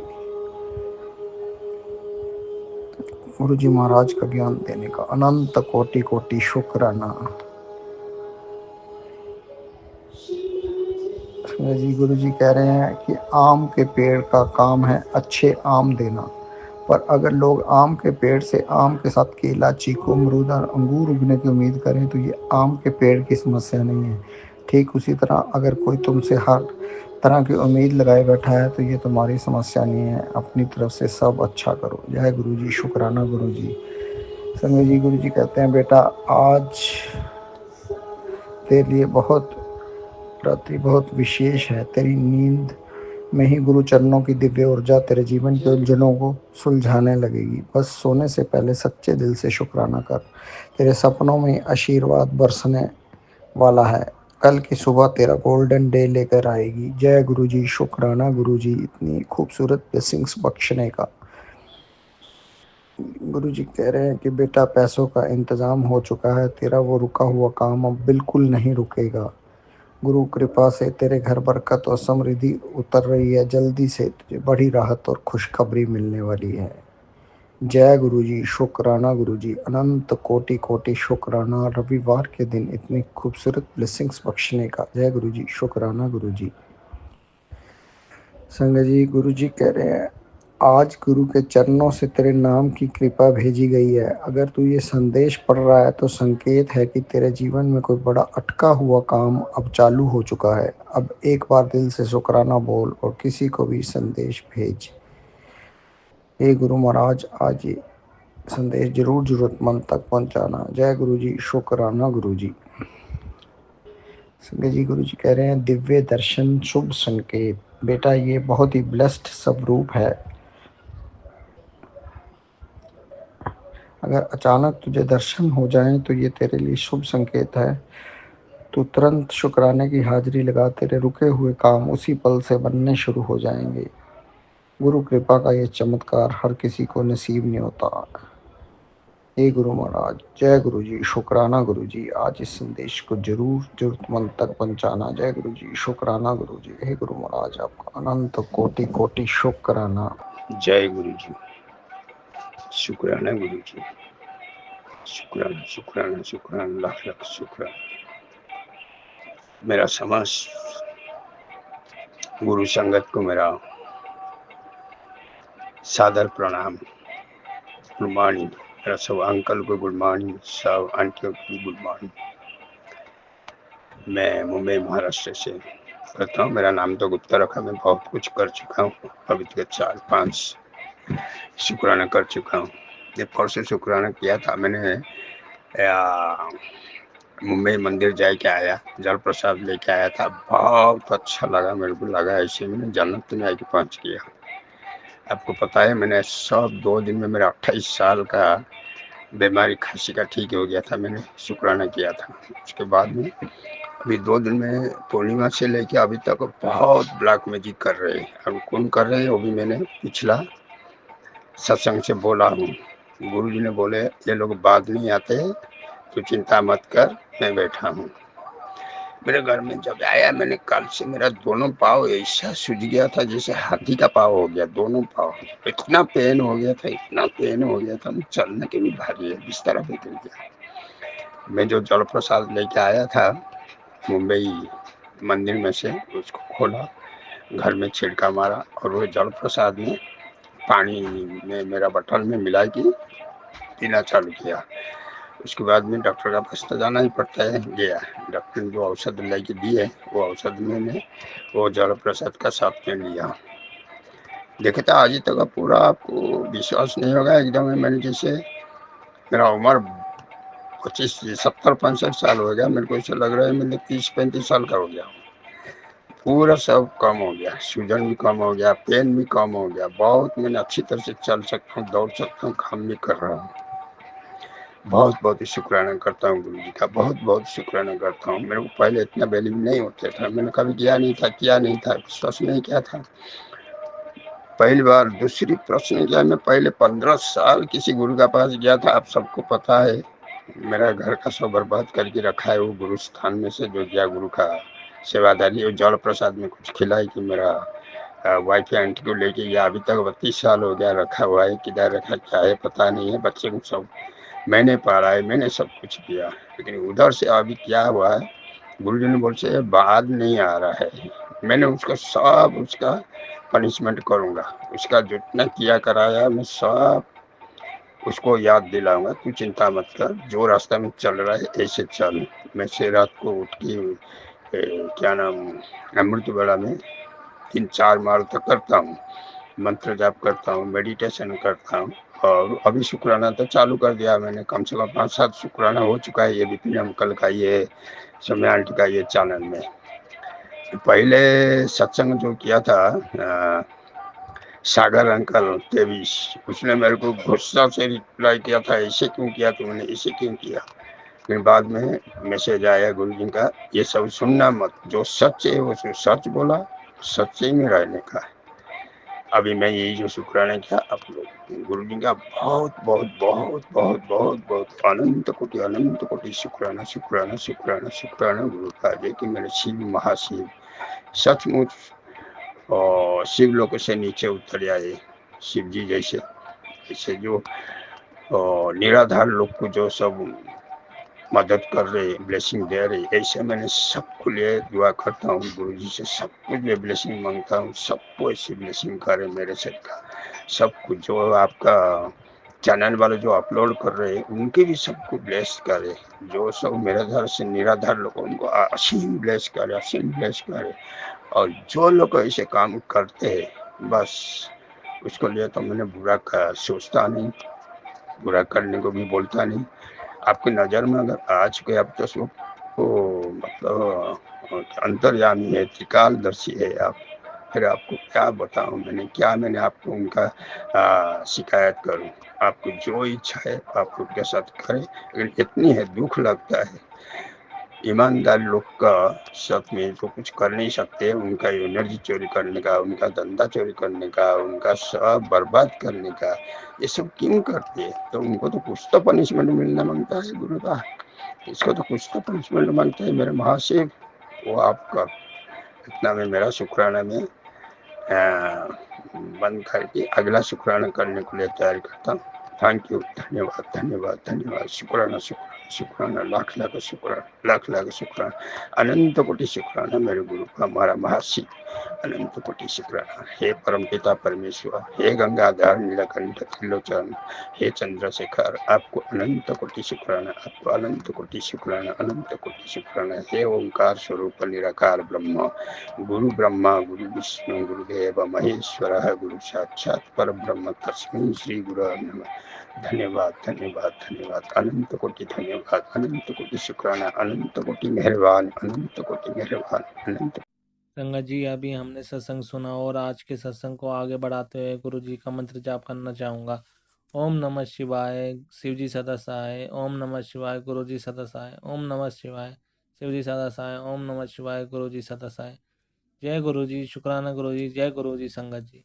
Speaker 6: गुरु जी महाराज का ज्ञान देने का अनंत कोटि कोटि शुक्राना। जी गुरु जी कह रहे हैं कि आम के पेड़ का काम है अच्छे आम देना, पर अगर लोग आम के पेड़ से आम के साथ केला, चीकू, अमरूद और अंगूर उगने की उम्मीद करें तो ये आम के पेड़ की समस्या नहीं है। ठीक उसी तरह अगर कोई तुमसे हर तरह की उम्मीद लगाए बैठा है तो ये तुम्हारी समस्या नहीं है। अपनी तरफ से सब अच्छा करो। जय गुरु जी। शुक्राना गुरु जी। संजय जी, गुरु जी कहते हैं बेटा आज तेरे लिए रात्रि बहुत विशेष है। तेरी नींद में ही गुरु चरणों की दिव्य ऊर्जा तेरे जीवन के उलझनों को सुलझाने लगेगी। बस सोने से पहले सच्चे दिल से शुक्राना कर। तेरे सपनों में आशीर्वाद बरसने वाला है। कल की सुबह तेरा गोल्डन डे लेकर आएगी। जय गुरु जी। शुक्राना गुरु जी इतनी खूबसूरत ब्लेसिंग्स बख्शने का। गुरु जी कह रहे हैं कि बेटा पैसों का इंतजाम हो चुका है। तेरा वो रुका हुआ काम अब बिल्कुल नहीं रुकेगा। गुरु कृपा से तेरे घर बरकत और समृद्धि उतर रही है। जल्दी से तुझे बड़ी राहत और खुशखबरी मिलने वाली है। जय गुरु जी। शुक्राना गुरु जी। अनंत कोटि कोटि शुक्राना रविवार के दिन इतनी खूबसूरत ब्लेसिंग्स बख्शने का। जय गुरु जी। शुक्राना गुरु जी। संगत जी, गुरु जी कह रहे हैं आज गुरु के चरणों से तेरे नाम की कृपा भेजी गई है। अगर तू ये संदेश पढ़ रहा है तो संकेत है कि तेरे जीवन में कोई बड़ा अटका हुआ काम अब चालू हो चुका है। अब एक बार दिल से शुक्राना बोल और किसी को भी संदेश भेज। हे गुरु महाराज, आज ये संदेश जरूर जरूरतमंद तक पहुंचाना। जय गुरु जी। शुक्राना गुरु जी। संजय जी, गुरु जी कह रहे हैं दिव्य दर्शन शुभ संकेत। बेटा ये बहुत ही ब्लेस्ड स्वरूप है। अगर अचानक तुझे दर्शन हो जाएं तो ये तेरे लिए शुभ संकेत है। तू तुरंत शुक्राने की हाजिरी लगा। तेरे रुके हुए काम उसी पल से बनने शुरू हो जाएंगे। गुरु कृपा का ये चमत्कार हर किसी को नसीब नहीं होता। हे गुरु महाराज। जय गुरु जी। शुक्राना गुरु जी। आज इस संदेश को जरूर जरूरतमंद तक पहुंचाना। जय गुरु जी। शुक्राना गुरु जी। हे गुरु महाराज, आपका अनंत कोटि कोटि शुक्राना।
Speaker 9: जय गुरु जी। शुक्राना गुरु जी। शुक्राना शुक्राना शुक्राना लाख लाख शुक्राना। मेरा समस्त गुरु संगत को मेरा सादर प्रणाम। Good morning. मेरा सब अंकल को गुड मॉर्निंग, सब आंटियों को गुड मॉर्निंग। मैं मुंबई महाराष्ट्र से करता हूँ। मेरा नाम तो गुप्ता रखा। मैं बहुत कुछ कर चुका हूँ। अभी तक 4-5 शुक्राना कर चुका हूँ। ये परसों शुक्राना किया था मैंने। मुंबई मंदिर जाके आया, जल प्रसाद लेके आया था। बहुत अच्छा लगा। मेरे को लगा ऐसे मैंने जन्नत में आके पहुंच गया। आपको पता है मैंने सब 2 दिन में मेरा 28 साल का बीमारी खांसी का ठीक हो गया था। मैंने शुक्राना किया था। उसके बाद में अभी 2 दिन में पूर्णिमा से लेके अभी तक बहुत ब्लैक मैजिक कर रहे हैं। और कौन कर रहे हैं वो भी मैंने पिछला सत्संग से बोला हूँ। गुरु जी ने बोले ये लोग बाद नहीं आते, तो चिंता मत कर, मैं बैठा हूँ। मेरे घर में जब आया मैंने कल से मेरा दोनों पाँव ऐसा सूज गया था जैसे हाथी का पाँव हो गया। दोनों पाँव इतना पेन हो गया था, इतना पेन हो गया था। मैं चलने के भी भारी है, बिस्तर पे गिर गया। मैं जो जल प्रसाद लेके आया था मुंबई मंदिर में से, उसको खोला, घर में छिड़का मारा और वो जल प्रसाद में पानी में मेरा बटल में मिला के पीना चालू किया। उसके बाद में डॉक्टर का पास तो जाना ही पड़ता है। गया, डॉक्टर ने जो औषध लेके दी है वो औषध मैंने वो जल प्रसाद का साथ में लिया। देखे था आज तक पूरा, आपको विश्वास नहीं होगा एकदम। मैंने जैसे मेरा उम्र 70-65 साल हो गया। मेरे को ऐसा लग रहा है मैंने 30-35 साल का हो गया। पूरा सब कम हो गया, सूजन भी कम हो गया, पेन भी कम हो गया। बहुत मैंने अच्छी तरह से चल सकता हूँ, दौड़ सकता हूँ, काम भी कर रहा हूँ। बहुत बहुत शुक्राना करता हूँ गुरु जी का। बहुत बहुत शुक्राना करता हूँ। मेरे को पहले इतना वैल्यू नहीं होता था। मैंने कभी किया नहीं था, विश्वास नहीं किया था। पहली बार। दूसरी प्रश्न क्या, मैं पहले 15 साल किसी गुरु के पास गया था। आप सबको पता है मेरा घर का सब बर्बाद करके रखा है वो गुरु स्थान में से जो गया गुरु का सेवादारी। और जल प्रसाद में कुछ खिलाई कि मेरा वाइफ आंटी को लेके गया। अभी तक 32 साल हो गया रखा हुआ है। किधर रखा क्या है पता नहीं है। बच्चे को सब मैंने पढ़ा है, मैंने सब कुछ किया। लेकिन उधर से अभी क्या हुआ है, गुरु जी ने बोल से बाद नहीं आ रहा है। मैंने उसका सब उसका पनिशमेंट करूँगा। उसका जितना किया कराया मैं सब उसको याद दिलाऊंगा। तू चिंता मत कर, जो रास्ता में चल रहा है ऐसे चल। मैं से रात को उठ के क्या नाम, अमृतवेला में 3-4 माल तक करता हूँ, मंत्र जाप करता हूँ, मेडिटेशन करता हूँ। और अभी शुक्राना तो चालू कर दिया मैंने, कम से कम 5-7 शुक्राना हो चुका है ये विपिन अंकल का, ये समय आंटी का ये चैनल में। पहले सत्संग जो किया था सागर अंकल 23, उसने मेरे को गुस्सा से रिप्लाई किया था, ऐसे क्यों किया तुमने, ऐसे क्यों किया। फिर बाद में मैसेज आया गुरु जी का, ये सब सुनना मत, जो सच है वो सच बोला, सच्चे में रहने का है। अभी मैं यही जो शुक्राना किया आप लोग, गुरु जी का बहुत बहुत बहुत बहुत बहुत बहुत अनंत कोटि शुक्राना शुक्राना शुक्राना शुक्राना गुरु का जय कि मेरे शिव महाशिव सचमुच और शिव लोक से नीचे उतर आए, शिव जी जैसे जो निराधार लोग को जो सब मदद कर रहे, ब्लेसिंग दे रहे, ऐसे मैंने सबको लिए दुआ करता हूँ गुरु जी से, सब कुछ मैं ब्लेसिंग मांगता हूँ, सबको ऐसी ब्लेसिंग करे मेरे से का, सब कुछ जो आपका चैनल वाले जो अपलोड कर रहे हैं उनके भी सबको ब्लेस करे, जो सब मेरे घर से निराधार लोग उनको असीम ब्लेस करे, असीम ब्लेस करे। और जो लोग ऐसे काम करते हैं बस उसको लिए तो मैंने बुरा सोचता नहीं, बुरा करने को भी बोलता नहीं। आपकी नज़र में अगर आ चुके अब तो मतलब अंतर्यामी है, त्रिकालदर्शी है आप, फिर आपको क्या बताऊं मैंने आपको उनका शिकायत करूं। आपको जो इच्छा है आप उनके साथ करें, लेकिन इतनी है दुख लगता है ईमानदार लोग का साथ में जो कुछ कर नहीं सकते, उनका एनर्जी चोरी करने का, उनका धंधा चोरी करने का, उनका सब बर्बाद करने का, ये सब क्यों करते हैं। तो उनको तो कुछ तो पनिशमेंट मिलना मांगता है गुरु का, इसको तो कुछ तो पनिशमेंट मांगते हैं मेरे महाशिव। वो आपका इतना में मेरा शुक्राना में बंद करके अगला शुक्राना करने को लिए तैयारी करता हूँ। थैंक यू, धन्यवाद धन्यवाद धन्यवाद, शुक्राना शुक्राना शुक्राना, लाख लाख शुक्राना, लाख लाख शुक्राना, अनंत कोटि शुक्राना मेरे गुरु का, हमारा महाशिव, अनंत कोटि शुक्राना। हे परमपिता परमेश्वर, हे गंगाधर नीलकंठ त्रिलोचन, हे चंद्रशेखर, आपको अनंत कोटि शुक्राना, आपको अनंत कोटि शुक्राना, अनंत कोटि शुक्राना। हे ओंकार स्वरूप निराकार ब्रह्म, गुरु ब्रह्मा गुरु विष्णु गुरुदेव महेश्वर, गुरु साक्षात पर ब्रह्म तस्मै श्री गुरु नमः। धन्यवाद धन्यवाद धन्यवाद, अनंत कोटि धन्यवाद, अनंत कोटि शुक्राना, अनंत कोटि मेहरबान, अनंत कोटि मेहरबान, अनंत।
Speaker 1: संगत जी, अभी हमने सत्संग सुना और आज के सत्संग को आगे बढ़ाते हुए गुरु जी का मंत्र जाप करना चाहूँगा। ओम नमः शिवाय, शिव जी सदा सहाय। ओम नमः शिवाय, गुरु जी सदा सहाय। ओम नमः शिवाय, शिव जी सदा सहाय। ओम नमः शिवाय, गुरु जी सदा सहाय। जय गुरु जी, शुक्राना गुरु जी, जय गुरु जी संगत जी।